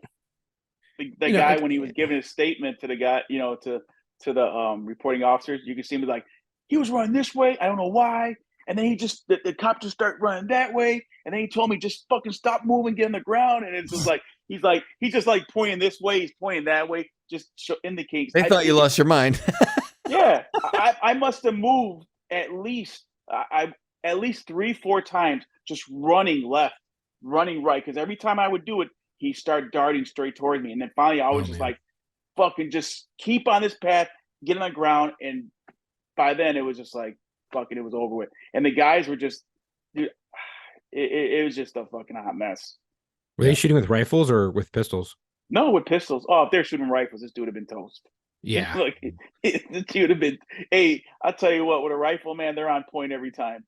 the guy like, when he was giving his statement to the guy, to the reporting officers, you could see him like, he was running this way. I don't know why. And then the cop just started running that way. And then he told me, just fucking stop moving, get on the ground. And it's just like, he's just like pointing this way, he's pointing that way, just indicates. They thought you lost your mind. Yeah. I must have moved at least, at least 3-4 times, just running left, running right. Because every time I would do it, he started darting straight towards me. And then finally I was just like, fucking just keep on this path, get on the ground. And by then it was just like, fucking, it was over with. And the guys were just, dude, it was just a fucking hot mess. Were they shooting with rifles or with pistols? No, with pistols. Oh, if they're shooting rifles, this dude would have been toast. Yeah. Like, this dude would have been, hey, I'll tell you what, with a rifle, man, they're on point every time.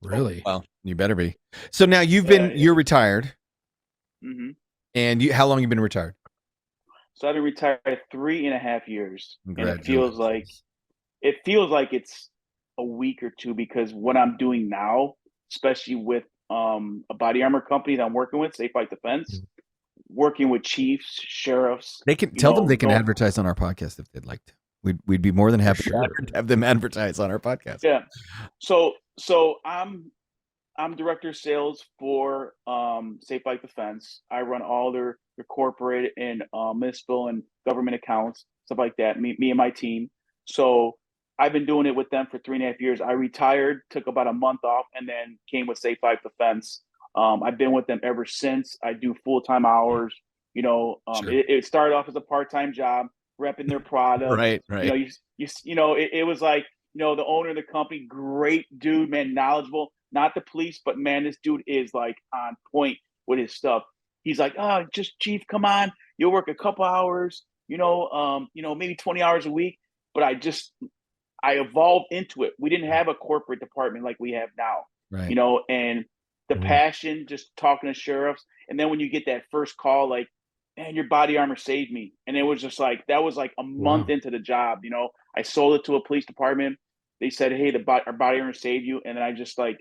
Really? Well, you better be. So now you're retired. Mm-hmm. And how long you been retired? So I've been retired 3.5 years. And it feels Congratulations. like it's a week or two, because what I'm doing now, especially with a body armor company that I'm working with, Safe Fight Defense, working with chiefs, sheriffs. They can tell them they can advertise on our podcast if they'd like to. We'd be more than happy to have them advertise on our podcast. Yeah. So I'm director of sales for Safe Fight Defense. I run all their corporate and municipal and government accounts, stuff like that. Me and my team. So I've been doing it with them for 3.5 years. I retired, took about a month off, and then came with Safe Fight Defense. I've been with them ever since. I do full-time hours. Sure. It started off as a part-time job, repping their product. Right. It was like, the owner of the company, great dude, man, knowledgeable. Not the police, but man, this dude is like on point with his stuff. He's like, just chief, come on, you'll work a couple hours, maybe 20 hours a week. But I evolved into it. We didn't have a corporate department like we have now, right. And the passion, just talking to sheriffs. And then when you get that first call, like, man, your body armor saved me. And it was just like, that was like a month into the job. I sold it to a police department. They said, hey, our body armor saved you. And then I just like,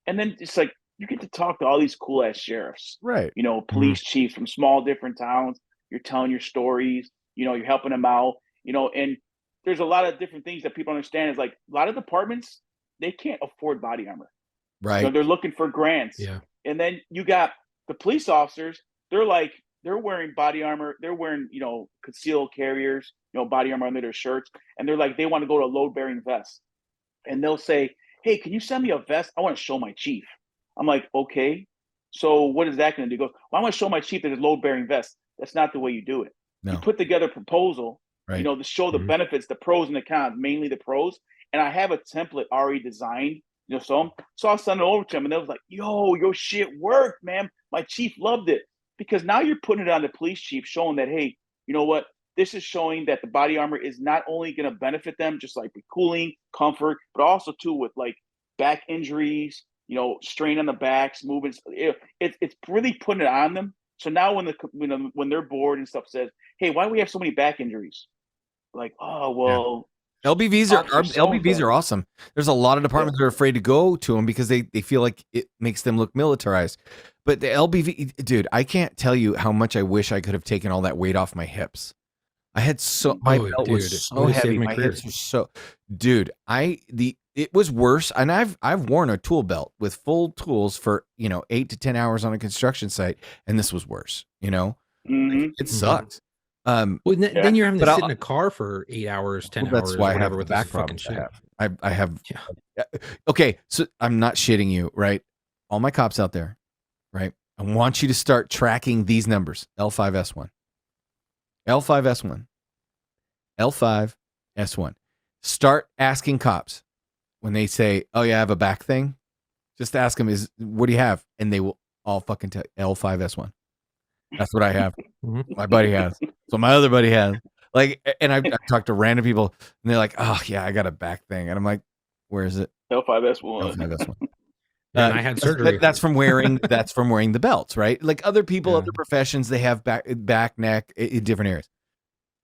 and then it's like, you get to talk to all these cool ass sheriffs, right? Police chiefs from small different towns. You're telling your stories, you're helping them out, and there's a lot of different things that people understand is like a lot of departments, they can't afford body armor. Right. They're looking for grants. Yeah. And then you got the police officers, they're wearing body armor. They're wearing, concealed carriers, body armor under their shirts. And they're like, they want to go to a load bearing vest. And they'll say, hey, can you send me a vest? I want to show my chief. I'm like, okay. So what is that going to do? He goes, well, I want to show my chief that it's load bearing vest. That's not the way you do it. No. You put together a proposal, right. To show the benefits, the pros and the cons, mainly the pros. And I have a template already designed, so I'll send it over to him. And they was like, yo, your shit worked, man. My chief loved it. Because now you're putting it on the police chief, showing that, hey, you know what? This is showing that the body armor is not only going to benefit them, just like with cooling, comfort, but also too with like back injuries, strain on the backs, moving. It's really putting it on them. So now when they're bored and stuff says, hey, why do we have so many back injuries? Like, oh, well, LBVs Officer are awesome. There's a lot of departments that are afraid to go to them because they feel like it makes them look militarized. But the LBV, dude, I can't tell you how much I wish I could have taken all that weight off my hips. I had my Oh, belt dude, was it so would've heavy. saved my My career. hips were so, dude. It was worse, and I've worn a tool belt with full tools for 8 to 10 hours on a construction site, and this was worse. Mhm. It sucks. Well, then, Yeah. then you're having to But sit in a car for 8 hours, 10 Well, that's hours, why or I have whatever the with back this fucking problems shit. I have. Yeah. Okay, so I'm not shitting you, right? All my cops out there, right? I want you to start tracking these numbers: L5S1, L5S1, L5S1. Start asking cops when they say, "Oh yeah, I have a back thing." Just ask them, what do you have? And they will all fucking tell you, L5S1. That's what I have. Mhm. My buddy has. So my other buddy has. Like, and I talked to random people, and they're like, "Oh yeah, I got a back thing," and I'm like, "Where is it?" L5S1. L5S1. Yeah, and I had surgery. That's from wearing the belts, right? Like other people, Yeah. other professions, they have back, neck in different areas.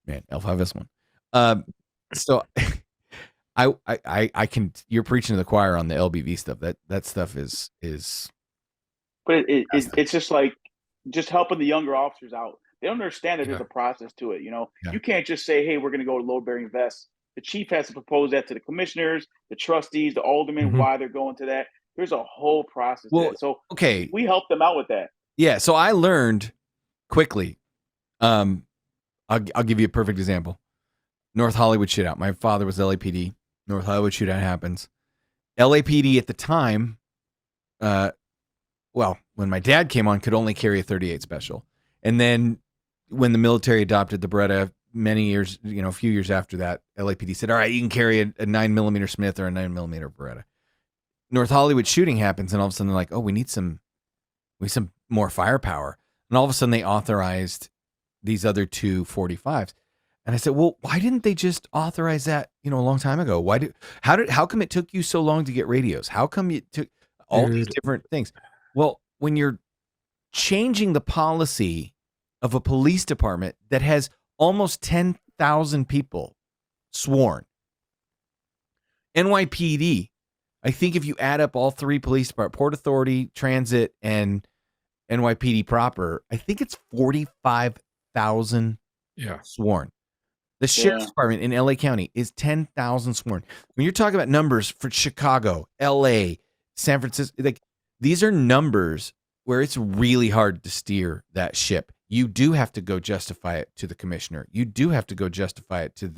Man, L5S1. So I can. You're preaching to the choir on the LBV stuff. That stuff is. But it's just like helping the younger officers out. They don't understand that there's a process to it. Yeah. You can't just say, "Hey, we're going to go to load bearing vests." The chief has to propose that to the commissioners, the trustees, the aldermen, Mhm. why they're going to that. There's a whole process. Well, to it. So okay, we help them out with that. yeah. So I learned quickly. I'll give you a perfect example. North Hollywood shootout. My father was LAPD. North Hollywood shootout happens. LAPD at the time, well, when my dad came on, could only carry a 38 special. And then when the military adopted the Beretta many years, a few years after that, LAPD said, all right, you can carry a 9mm Smith or a 9mm Beretta. North Hollywood shooting happens, and all of a sudden they're like, oh, we need some more firepower. And all of a sudden they authorized these other two 45s. And I said, well, why didn't they just authorize that, a long time ago? How come it took you so long to get radios? How come it took all these different things? Well, when you're changing the policy of a police department that has almost 10,000 people sworn, NYPD, I think if you add up all three police departments, Port Authority, Transit, and NYPD proper, I think it's 45,000 sworn. The sheriff's department in LA County is 10,000 sworn. When you're talking about numbers for Chicago, LA, San Francisco, like these are numbers where it's really hard to steer that ship. You do have to go justify it to the commissioner. You do have to go justify it to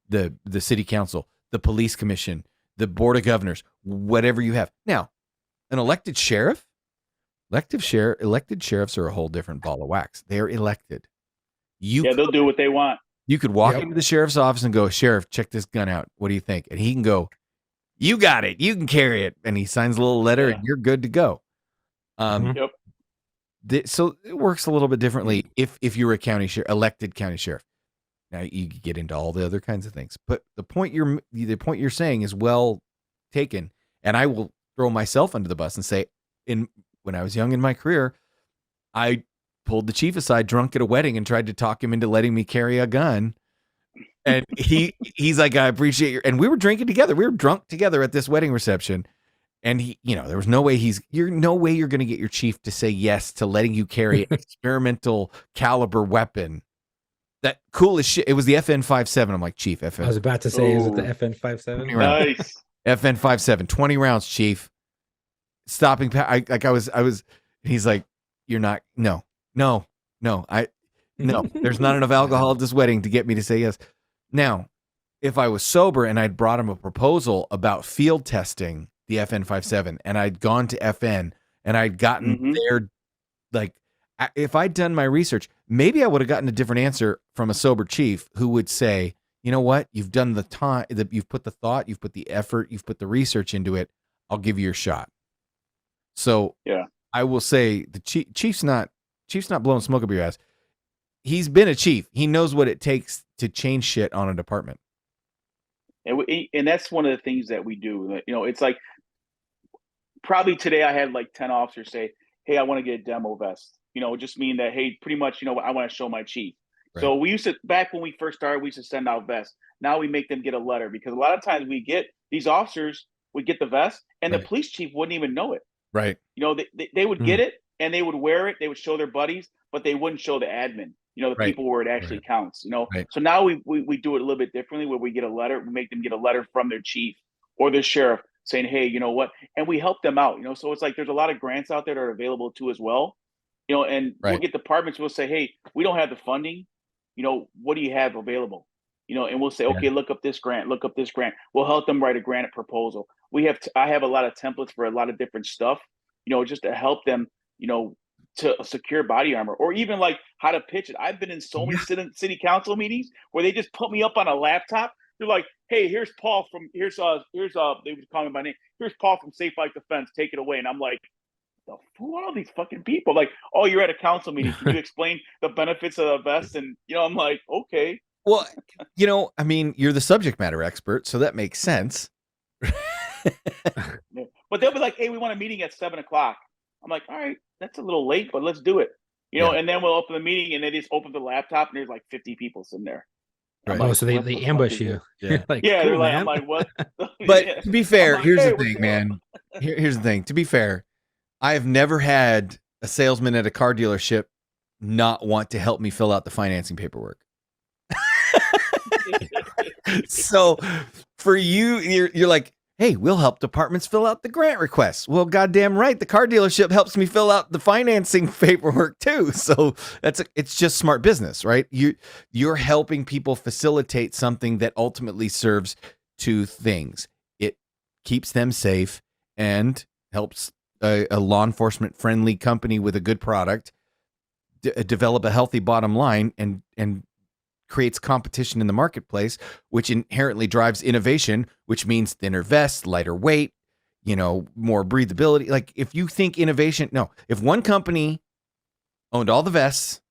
the city council, the police commission, the board of governors, whatever you have. Now, an elected sheriffs are a whole different ball of wax. They're elected. They'll do what they want. You could walk into the sheriff's office and go, "Sheriff, check this gun out. What do you think?" And he can go, "You got it. You can carry it." And he signs a little letter, and you're good to go. So it works a little bit differently if you're a elected county sheriff. Now you get into all the other kinds of things, but the point you're saying is well taken. And I will throw myself under the bus and say, when I was young in my career, I pulled the chief aside drunk at a wedding and tried to talk him into letting me carry a gun. And he's like, "I appreciate your," and we were drinking together. We were drunk together at this wedding reception. And there was no way you're going to get your chief to say yes to letting you carry an experimental caliber weapon. That cool as shit. It was the FN-57. I'm like, "Chief, FN." I was about to say, is it the FN-57? Nice. FN-57, 20 rounds, chief. Stopping. He's like, "You're not, no. There's not enough alcohol at this wedding to get me to say yes." Now, if I was sober and I'd brought him a proposal about field testing the FN-57 and I'd gone to FN and I'd gotten there, like, if I'd done my research, maybe I would have gotten a different answer from a sober chief who would say, "You know what? You've done the time, you've put the thought, you've put the effort, you've put the research into it. I'll give you your shot." So I will say the chief's not blowing smoke up your ass. He's been a chief. He knows what it takes to change shit on a department. And that's one of the things that we do. It's like probably today I had like 10 officers say, "Hey, I want to get a demo vest." Just mean that, hey, pretty much, I want to show my chief. Right. So we used to, back when we first started, we used to send out vests. Now we make them get a letter, because a lot of times we get these officers would get the vest and the Right. police chief wouldn't even know it. Right. They would get it and they would wear it. They would show their buddies, but they wouldn't show the admin, the Right. people where it actually Right. counts, Right. So now we do it a little bit differently, where we get a letter, we make them get a letter from their chief or their sheriff saying, hey, you know what? And we help them out, so it's like there's a lot of grants out there that are available too as well, and we'll Right. get departments, we'll say, hey, we don't have the funding, what do you have available? And we'll say, Yeah. okay, look up this grant. We'll help them write a grant proposal. I have a lot of templates for a lot of different stuff, just to help them, to secure body armor, or even like how to pitch it. I've been in so many city council meetings where they just put me up on a laptop. They're like, hey, here's Paul from they would call me by name. Here's Paul from Safe Light Defense. Take it away. And I'm like, who are all these fucking people? Like, oh, you're at a council meeting. Can you explain the benefits of the vest? And I'm like, okay. Well, I mean, you're the subject matter expert, so that makes sense. Yeah. But they'll be like, hey, we want a meeting at 7:00. I'm like, all right, that's a little late, but let's do it. Yeah. And then we'll open the meeting, and they just open the laptop, and there's like 50 people sitting there. I'm Right. Oh, like, so they what the fuck ambush is you. this? Yeah. You're like, Yeah, cool, they're like, man. I'm like, what? But Yeah. to be fair, like, here's hey, the what's thing, going man. Here's the thing. To be fair, I have never had a salesman at a car dealership not want to help me fill out the financing paperwork. So for you're like, hey, we'll help departments fill out the grant requests. Well, goddamn right, the car dealership helps me fill out the financing paperwork too. So it's just smart business, right? You're helping people facilitate something that ultimately serves two things. It keeps them safe and helps a law enforcement friendly company with a good product develop a healthy bottom line and creates competition in the marketplace, which inherently drives innovation, which means thinner vests, lighter weight, more breathability. Like if you think if one company owned all the vests,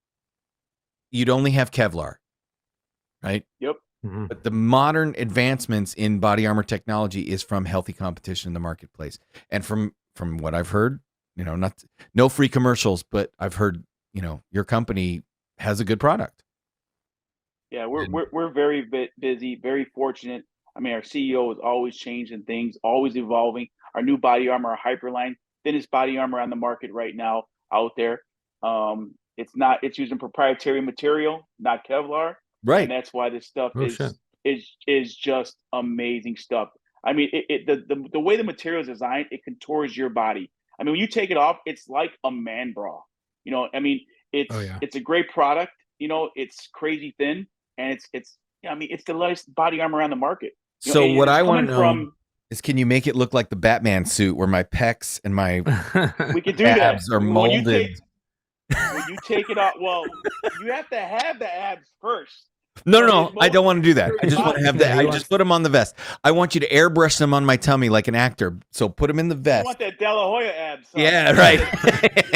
you'd only have Kevlar, right? Yep. Mhm. But the modern advancements in body armor technology is from healthy competition in the marketplace. And from what I've heard, no free commercials, but I've heard, your company has a good product. Yeah, we're very busy, very fortunate. I mean, our CEO is always changing things, always evolving. Our new body armor, our Hyperline, thinnest body armor on the market right now out there. It's using proprietary material, not Kevlar, Right. and that's why this stuff Oh, shit. is just amazing stuff. I mean, the way the material is designed, it contours your body. I mean, when you take it off, it's like a man bra. I mean, Oh, yeah. it's a great product. It's crazy thin, and it's the lightest body armor on the market. So and what it's I want to coming know is, can you make it look like the Batman suit where my pecs and my we could do abs that are molded? When you take it off, well, you have to have the abs first. No, I don't want to do that. I just want to have Yeah, that. he I wants- just put them on the vest. I want you to airbrush them on my tummy like an actor. So put them in the You vest. want that De La Hoya abs? Huh? Yeah, right.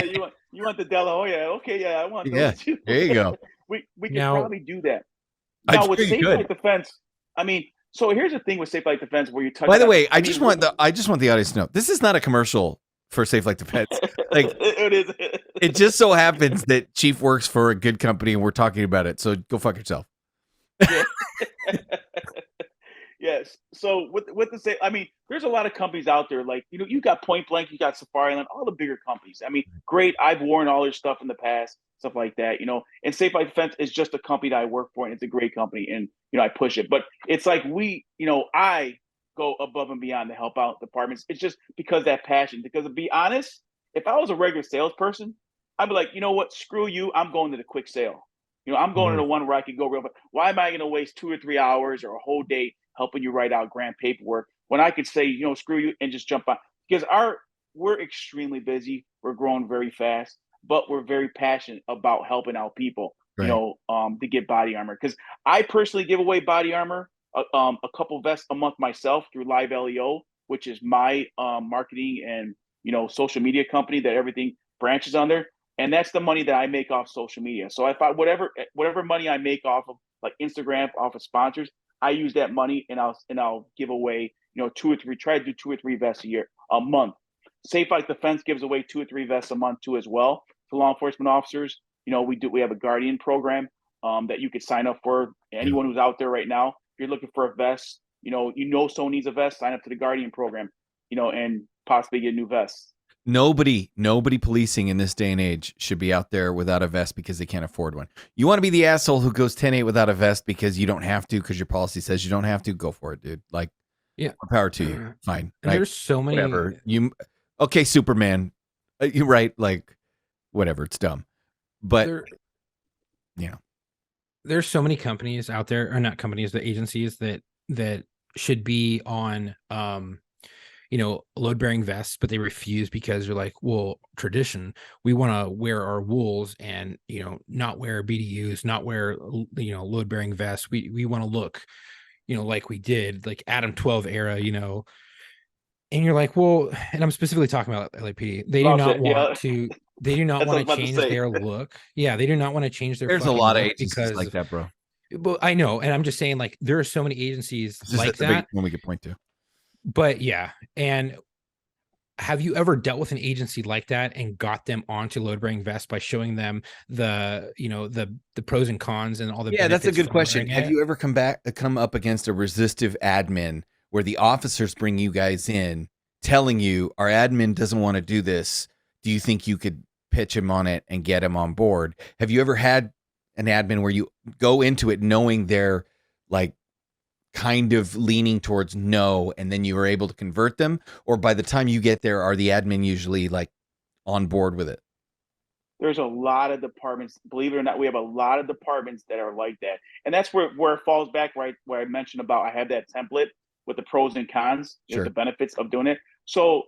Yeah, you want the De La Hoya? Okay, yeah, I want those Yeah, too. there you go. we could Now- probably do that. I'm Now with sure you Safe could. Light Defense, I mean, so here's the thing with Safe Light Defense where you touch. By the on- way, I mean, just want the audience to know this is not a commercial for Safe Light Defense. Like, it is. it just so happens that Chief works for a good company and we're talking about it. So go fuck yourself. Yes. So with the same, I mean, there's a lot of companies out there. Like you got Point Blank, you got Safari Land, all the bigger companies. I mean, great. I've worn all their stuff in the past, stuff like that. And Safe Light Defense is just a company that I work for, and it's a great company, and I push it. But it's like I go above and beyond to help out departments. It's just because that passion. Because to be honest, if I was a regular salesperson, I'd be like, you know what, screw you. I'm going to the quick sale. I'm going to the one where I can go real. But why am I going to waste 2 or 3 hours or a whole day helping you write out grant paperwork when I could say, screw you and just jump on? Because we're extremely busy. We're growing very fast, but we're very passionate about helping out people, Right. to get body armor. Because I personally give away body armor, a couple vests a month myself through Live LEO, which is my marketing and social media company that everything branches on there. And that's the money that I make off social media. So if whatever money I make off of like Instagram, off of sponsors, I use that money and I'll give away, try to do 2 or 3 vests a month. Safe Life Defense gives away 2 or 3 vests a month too as well to law enforcement officers. You know, we have a Guardian program that you could sign up for. Anyone who's out there right now, if you're looking for a vest, you know someone needs a vest, sign up to the Guardian program, and possibly get a new vest. Nobody policing in this day and age should be out there without a vest because they can't afford one. You want to be the asshole who goes 10-8 without a vest because you don't have to, because your policy says you don't have to, go for it, dude. Like, Yeah. more power to you. Fine. And Right? there's so many. Whatever. Okay, Superman. You're right. Like, whatever. It's dumb. But yeah, there's so many companies out there, or not companies, the agencies that should be on load bearing vests, but they refuse because they're like, well, tradition, we want to wear our wools and not wear BDUs, not wear load bearing vests. We want to look like we did, like Adam 12 era, and you're like, well, and I'm specifically talking about LAPD. They do not want to. They do not That's what I want was to about to change say. their look. Yeah, they do not want to change their. there's a fucking lot of look agencies because like that, bro. But I know, and I'm just saying, like, there are so many agencies It's just like a debate that. when we could point to. But yeah, and have you ever dealt with an agency like that and got them onto load bearing vests by showing them the pros and cons and all the Yeah, that's a benefits good from question. wearing Have it? you ever come up against a resistive admin where the officers bring you guys in telling you our admin doesn't want to do this? Do you think you could pitch him on it and get him on board? Have you ever had an admin where you go into it knowing they're like kind of leaning towards no, and then you were able to convert them? Or by the time you get there, are the admin usually like on board with it? There's a lot of departments, believe it or not, we have a lot of departments that are like that. And that's where it falls back, right, where I mentioned about I have that template with the pros and cons, Sure. the benefits of doing it. So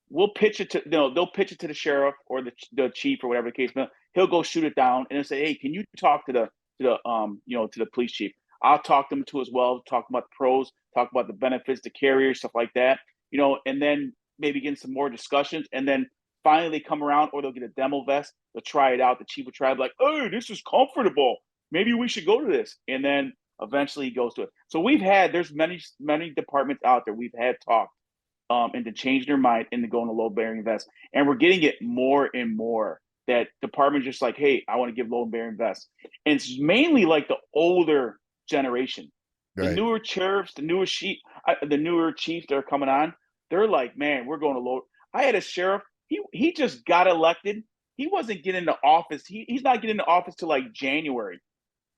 we'll pitch it to, they'll pitch it to the sheriff or the chief or whatever the case may be. He'll go shoot it down and say, hey, can you talk to the police chief? I'll talk to them too as well, talk about the pros, talk about the benefits, the carriers, stuff like that, and then maybe get some more discussions. And then finally they come around, or they'll get a demo vest, they'll try it out. The chief will try it, like, oh, this is comfortable. Maybe we should go to this. And then eventually he goes to it. So there's many departments out there we've had talked into changing their mind into going to load bearing vests. And we're getting it more and more that departments just like, hey, I want to give load bearing vests. And it's mainly like the older generation. The Right. newer sheriffs, the newer chiefs that are coming on, they're like, man, we're going to load. I had a sheriff, he just got elected. He wasn't getting into office. He's not getting into office till like January.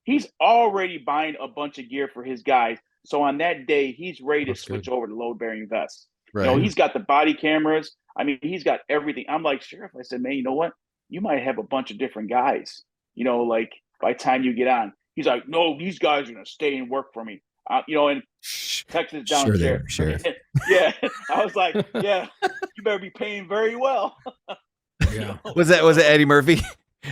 He's already buying a bunch of gear for his guys. So on that day, he's ready to That's switch good. over to load bearing vests. Right. He's got the body cameras. I mean, he's got everything. I'm like, Sheriff, I said, man, you know what? You might have a bunch of different guys, like by the time you get on. He's like, no, these guys are going to stay and work for me. And Texas down Sure they there. are, Sheriff. Yeah. I was like, yeah, you better be paying very well. Yeah. Was it Eddie Murphy?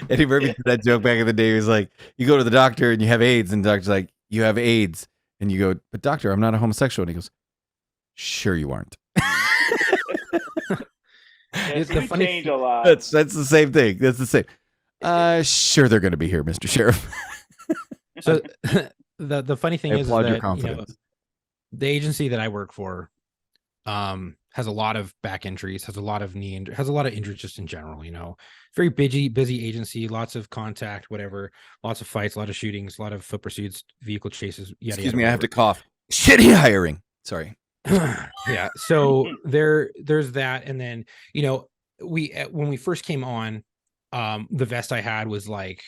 Eddie Murphy did that joke back in the day. He was like, you go to the doctor and you have AIDS, and the doctor's like, you have AIDS. And you go, but doctor, I'm not a homosexual. And he goes, sure you aren't. Yeah, so The we funny change thing- a lot. That's the same thing. That's the same. Sure they're going to be here, Mr. Sheriff. So the funny thing I is applaud your that confidence. the agency that I work for has a lot of back injuries, has a lot of has a lot of injuries just in general. Very busy agency, lots of contact, whatever, lots of fights, a lot of shootings, a lot of foot pursuits, vehicle chases. Excuse me, I have to cough. Shitty hiring. Sorry. Yeah, so there's that, and then when we first came on, the vest I had was like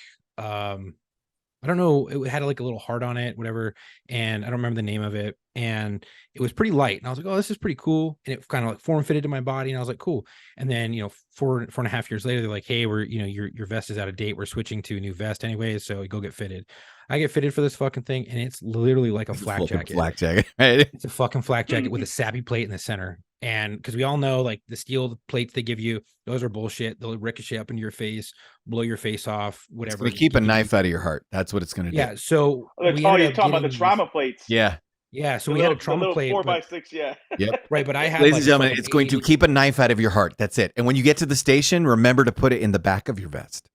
I don't know, it had like a little heart on it, whatever, and I don't remember the name of it, and it was pretty light, and I was like, oh, this is pretty cool, and it kind of like form fitted to my body, and I was like, cool. And then 4.5 years later, they're like, hey, we're your vest is out of date, we're switching to a new vest anyways, so go get fitted. I get fitted for this fucking thing, and it's literally like a flak jacket. Flak jacket, right? It's a fucking flak jacket with a sappy plate in the center. And because we all know, like, the steel plates they give you, those are bullshit. They'll ricochet up into your face, blow your face off, It's whatever. going to keep a knife out of your heart. That's what it's going to do. Yeah. So Oh, we you're ended up talking about the getting trauma plates. Yeah. Yeah. So The we had a little- the trauma little plate. 4x6, yeah. Yep. Right. But I had, Ladies like, and gentlemen, fucking it's going to 80 keep a knife out of your heart. That's it. And when you get to the station, remember to put it in the back of your vest.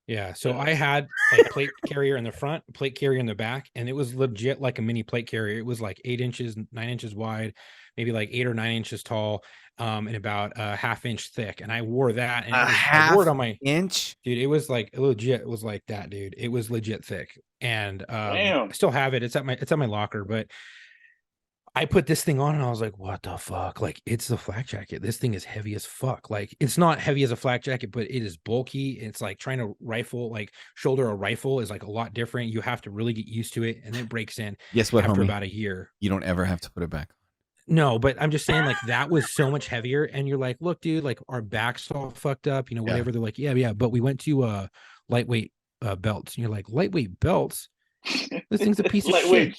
Yeah, so I had like plate carrier in the front, plate carrier in the back, and it was legit like a mini plate carrier. It was like 8 inches, 9 inches wide, maybe like 8 or 9 inches tall, and about a half-inch thick. And I wore that, and A I wore it on my inch. dude. It was like legit. It was like that, dude. It was legit thick, and I Damn. still have it. It's at my locker, but I put this thing on and I was like, what the fuck? Like, it's the flak jacket. This thing is heavy as fuck. Like, it's not heavy as a flak jacket, but it is bulky. It's like trying to shoulder a rifle is like a lot different. You have to really get used to it, and it breaks in Guess what, after homie? about a year. You don't ever have to put it back. No, but I'm just saying, like, that was so much heavier. And you're like, look, dude, like our backs all fucked up, Yeah. whatever. They're like, yeah. But we went to lightweight belts. And you're like, lightweight belts? This thing's a piece of shit.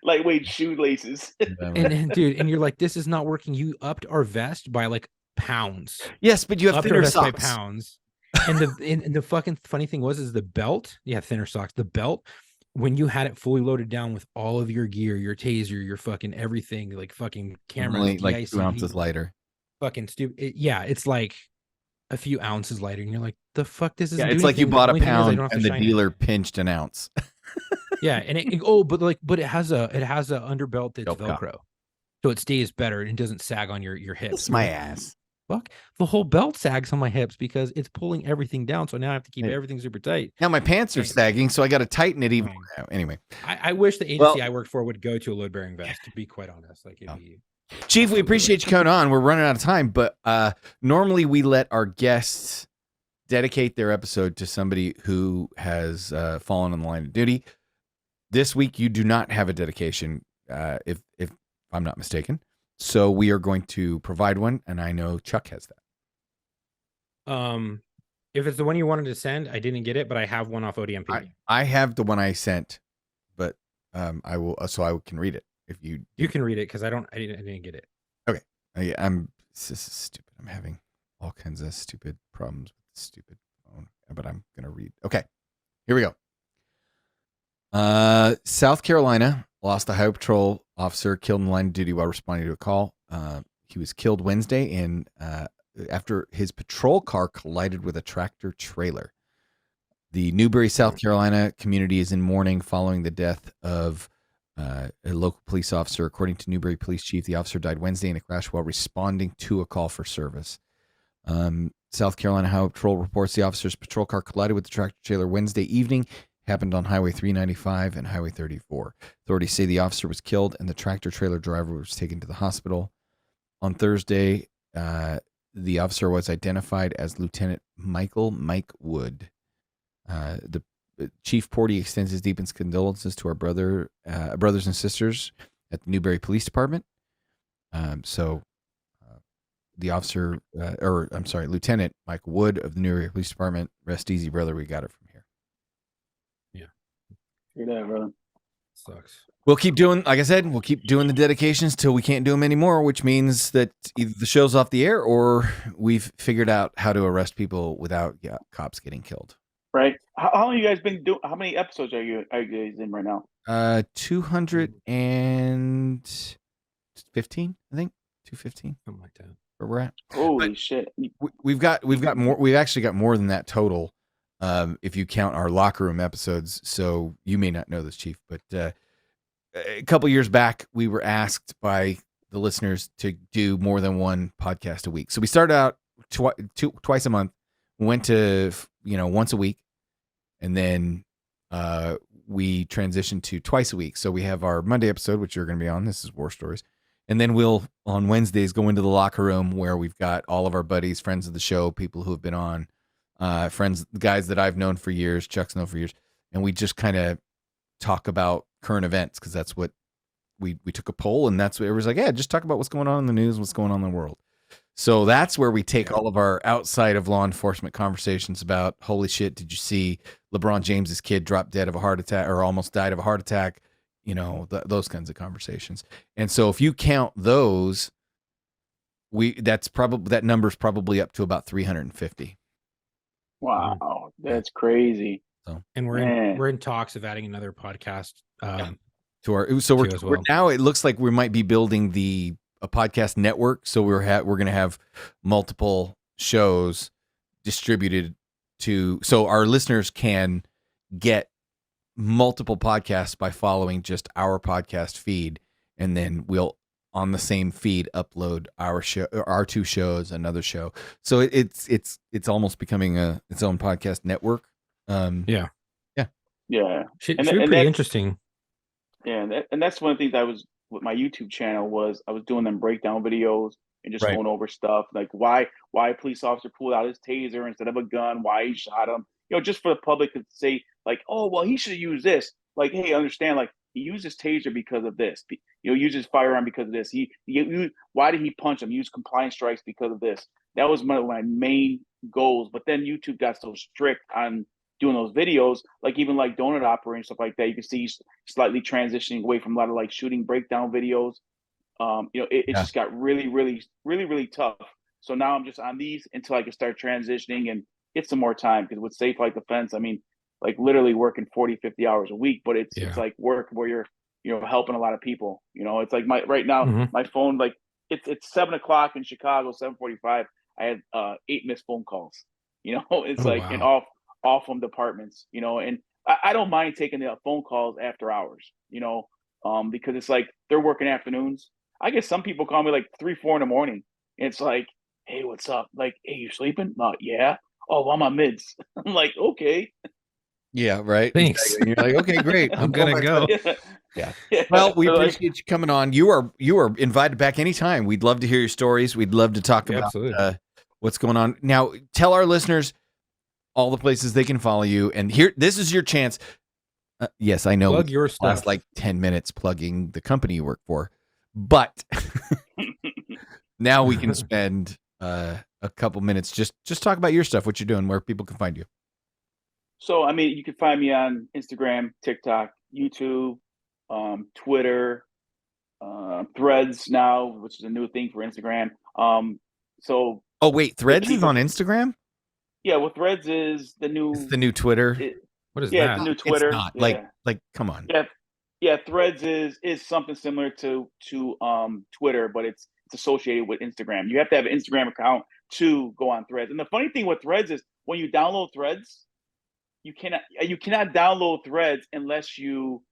Lightweight shoelaces. And dude, and you're like, this is not working. You upped our vest by like pounds. Yes, but you have Upped our thinner vest by socks. pounds. And the fucking funny thing is the belt. Yeah, thinner socks. The belt, when you had it fully loaded down with all of your gear, your taser, your fucking everything, like fucking cameras, Only like 2 DICD, ounces lighter. fucking stupid. Yeah, it's like a few ounces lighter, and you're like, the fuck, this is. Yeah, it's like you bought a only thing is I pound don't have to and the shine it. dealer pinched an ounce. Yeah, and but it has a underbelt that's Belt cup. Velcro, so it stays better and doesn't sag on your hips. Kiss my ass. Fuck, the whole belt sags on my hips because it's pulling everything down. So now I have to keep Yeah. everything super tight. Now my pants are sagging, so I got to tighten it even Fine. more now. Anyway, I wish the agency I worked for would go to a load bearing vest. To be quite honest, like it'd be. Chief, we appreciate you coming on. We're running out of time, but normally we let our guests dedicate their episode to somebody who has fallen on the line of duty. This week, you do not have a dedication, if I'm not mistaken. So we are going to provide one, and I know Chuck has that. If it's the one you wanted to send, I didn't get it, but I have one off ODMP. I have the one I sent, but I will, so I can read it if you. You can read it because I didn't get it. This is stupid. I'm having all kinds of stupid problems with the stupid phone, but I'm gonna read. Okay, here we go. South Carolina lost a highway patrol officer killed in the line of duty while responding to a call. He was killed Wednesday after his patrol car collided with a tractor trailer. The Newberry, South Carolina community is in mourning following the death of a local police officer. According to Newberry Police Chief, the officer died Wednesday in a crash while responding to a call for service. South Carolina Highway Patrol reports the officer's patrol car collided with the tractor trailer Wednesday evening. Happened on Highway 395 and Highway 34. Authorities say the officer was killed and the tractor trailer driver was taken to the hospital. On Thursday, the officer was identified as Lieutenant Mike Wood. The Chief Porty extends his deepest condolences to our brothers and sisters at the Newberry Police Department. The officer, Lieutenant Mike Wood of the Newberry Police Department, rest easy, brother. We got it from here. Hear that, brother? Sucks. We'll keep doing, like I said, we'll keep doing the dedications till we can't do them anymore, which means that either the show's off the air or we've figured out how to arrest people without cops getting killed. Right? How long you guys been doing? How many episodes are you guys in right now? 215, I think. 215, Something like that. where we're at. Holy shit! We've got more. We've actually got more than that total, if you count our locker room episodes. So you may not know this, Chief, but a couple years back, we were asked by the listeners to do more than one podcast a week. So we started out twice a month, went to once a week, and then we transitioned to twice a week. So we have our Monday episode, which you're going to be on. This is War Stories. And then we'll, on Wednesdays, go into the locker room where we've got all of our buddies, friends of the show, people who have been on, friends, guys that I've known for years, Chuck's known for years. And we just kind of talk about current events because that's what we took a poll, and that's what everybody's like, yeah, just talk about what's going on in the news, what's going on in the world. So that's where we take all of our outside of law enforcement conversations about, holy shit, did you see LeBron James's kid drop dead of a heart attack or almost died of a heart attack? Those kinds of conversations. And so if you count those, that number's probably up to about 350. Wow, that's crazy. And we're in talks of adding another podcast. We're now, it looks like we might be building a podcast network. So we're going to have multiple shows distributed so our listeners can get multiple podcasts by following just our podcast feed, and then we'll on the same feed upload our show, our two shows, another show. So it's almost becoming its own podcast network. Yeah. And Should be that's- pretty interesting. Yeah, and that's one of the things I was with my YouTube channel was I was doing them breakdown videos and just Right. going over stuff like why a police officer pulled out his taser instead of a gun, why he shot him, just for the public to say like, oh well, he should have used this. Like, hey, understand, like he used his taser because of this. Used his firearm because of this. He why did he punch him? Use compliance strikes because of this. That was one of my main goals. But then YouTube got so strict on doing those videos, like even like Donut Operator and stuff like that. You can see he's slightly transitioning away from a lot of like shooting breakdown videos. It just got really, really, really, really tough. So now I'm just on these until I can start transitioning and get some more time. Because with Safe Flight Defense, I mean, like literally working 40, 50 hours a week, but it's like work where you're helping a lot of people. It's like right now, my phone, like it's 7:00 in Chicago, 7:45. I had 8 missed phone calls. It's and off from departments, and I don't mind taking the phone calls after hours, because it's like they're working afternoons. I guess some people call me like 3, 4 in the morning. And it's like, hey, what's up? Like, hey, you sleeping? Yeah. Oh, well, I'm on mids. I'm like, okay. Yeah, right. Thanks. Exactly. And you're like, okay, great. I'm gonna go. Yeah. Yeah. Well, we So, like, appreciate you coming on. You are invited back anytime. We'd love to hear your stories. We'd love to talk Yeah, about absolutely. what's going on. Now, tell our listeners all the places they can follow you. And here, this is your chance. Yes, I know. Plug your Last stuff. like 10 minutes plugging the company you work for, but now we can spend a couple minutes just talk about your stuff, what you're doing, where people can find you. So, I mean, you can find me on Instagram, TikTok, YouTube, Twitter, Threads now, which is a new thing for Instagram. So, Oh wait, Threads is people- on Instagram? yeah, well, Threads is the new. It's the new Twitter. What is Yeah, that? it's the new Twitter. It's not Yeah. like come on. Yeah, Threads is something similar to Twitter, but it's associated with Instagram. You have to have an Instagram account to go on Threads. And the funny thing with Threads is when you download Threads, you cannot download Threads unless you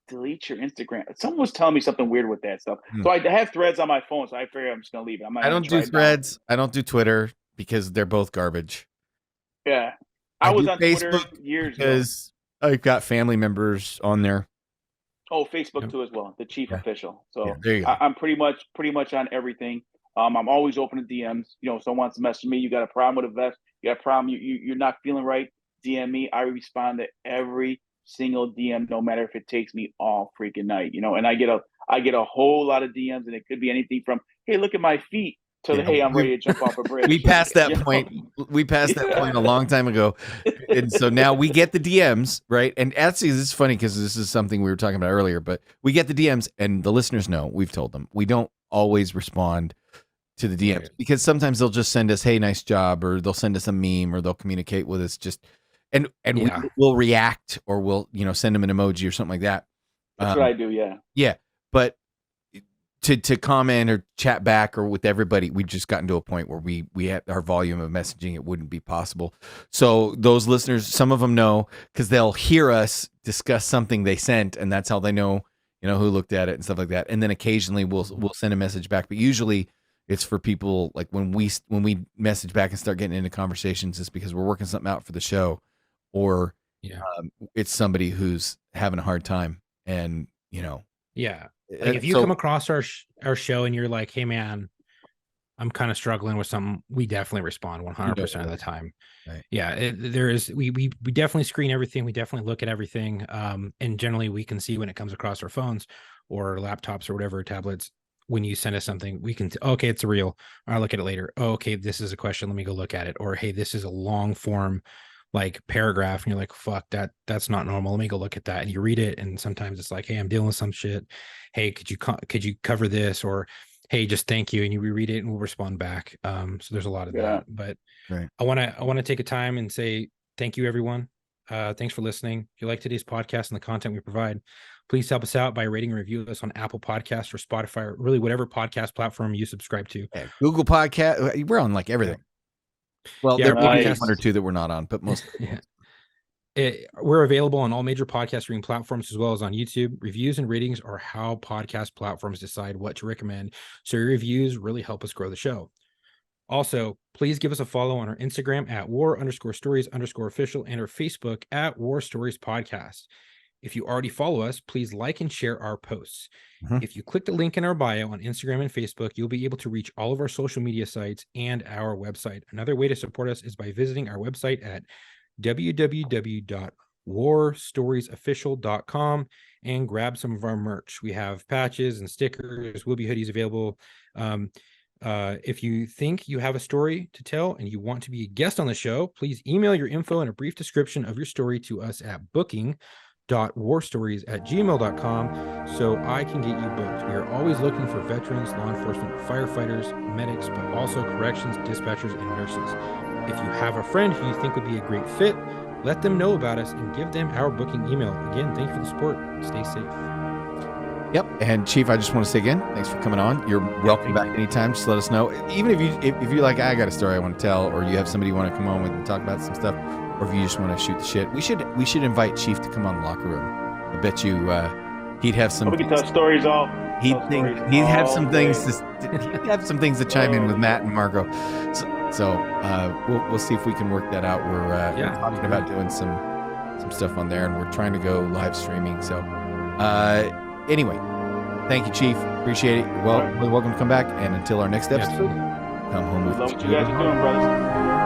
delete your Instagram. Someone was telling me something weird with that stuff. So I have Threads on my phone, so I figure I'm just gonna leave it. I don't do Threads. I don't do Twitter because they're both garbage. Yeah, I I was do on Twitter Facebook years ago. Because I've got family members on there. Oh, Facebook Yep. too as well. The chief Yeah. official. So Yeah, there you go. I'm pretty much on everything. I'm always open to DMs. Someone wants to message me. You got a problem with a vest? You got a problem? You're not feeling right? DM me. I respond to every single DM, no matter if it takes me all freaking night. And I get a whole lot of DMs, and it could be anything from, hey, look at my feet, to Yeah, hey, I'm ready to jump off a bridge. We passed that You know? point. We passed that Yeah. point a long time ago. And so now we get the DMs, right? And actually, this is funny because this is something we were talking about earlier, but we get the DMs and the listeners know, we've told them, we don't always respond to the DMs because sometimes they'll just send us, hey, nice job, or they'll send us a meme, or they'll communicate with us and Yeah. we'll react, or we'll, send them an emoji or something like that. That's what I do. Yeah. Yeah. But to comment or chat back or with everybody, we just gotten to a point where we had our volume of messaging, it wouldn't be possible. So those listeners, some of them know because they'll hear us discuss something they sent, and that's how they know, who looked at it and stuff like that. And then occasionally we'll send a message back, but usually it's for people like when we message back and start getting into conversations, it's because we're working something out for the show, or it's somebody who's having a hard time, and Yeah. Like if you so- come across our show and you're like, hey man, I'm kind of struggling with something, we definitely respond 100% of the time. Right. Yeah, we definitely screen everything. We definitely look at everything. And generally we can see when it comes across our phones or laptops or whatever, tablets. When you send us something, we can, okay, it's real. I'll look at it later. Oh, okay, this is a question. Let me go look at it. Or, hey, this is a long form like paragraph, and you're like, fuck, that's not normal. Let me go look at that. And you read it, and sometimes it's like, hey, I'm dealing with some shit. Hey, could you cover this? Or hey, just thank you, and you reread it and we'll respond back. So there's a lot of that. But right. I want to take a time and say thank you, everyone. Thanks for listening. If you like today's podcast and the content we provide, please help us out by rating and review us on Apple Podcasts or Spotify, or really whatever podcast platform you subscribe to. Yeah, Google Podcast. We're on like everything. Well, Yeah, there our may be podcast- one or two that we're not on, but most. Yeah. We're available on all major podcast streaming platforms as well as on YouTube. Reviews and ratings are how podcast platforms decide what to recommend. So your reviews really help us grow the show. Also, please give us a follow on our Instagram at war_stories_official and our Facebook at War Stories Podcast. If you already follow us, please like and share our posts. Mhm. If you click the link in our bio on Instagram and Facebook, you'll be able to reach all of our social media sites and our website. Another way to support us is by visiting our website at www.warstoriesofficial.com and grab some of our merch. We have patches and stickers, Wilby hoodies available. If you think you have a story to tell and you want to be a guest on the show, please email your info and a brief description of your story to us at booking.warstories@gmail.com so I can get you booked. We are always looking for veterans, law enforcement, firefighters, medics, but also corrections, dispatchers, and nurses. If you have a friend who you think would be a great fit, let them know about us and give them our booking email. Again, thank you for the support. Stay safe. Yep. And Chief, I just want to say again, thanks for coming on. You're welcome back anytime. Just let us know. Even if you're like, I got a story I want to tell, or you have somebody you want to come on with and talk about some stuff, or if you just want to shoot the shit, we should invite Chief to come on the locker room. I bet you he'd have some. We can tell stories all. He'd tell stories have all some day. things he'd have some things to chime in with Matt and Margot. So we'll see if we can work that out. We're talking about doing some stuff on there, and we're trying to go live streaming. So anyway, thank you, Chief. Appreciate it. Well, welcome to come back. And until our next episode, Absolutely. come home with Love what you guys are doing, brothers.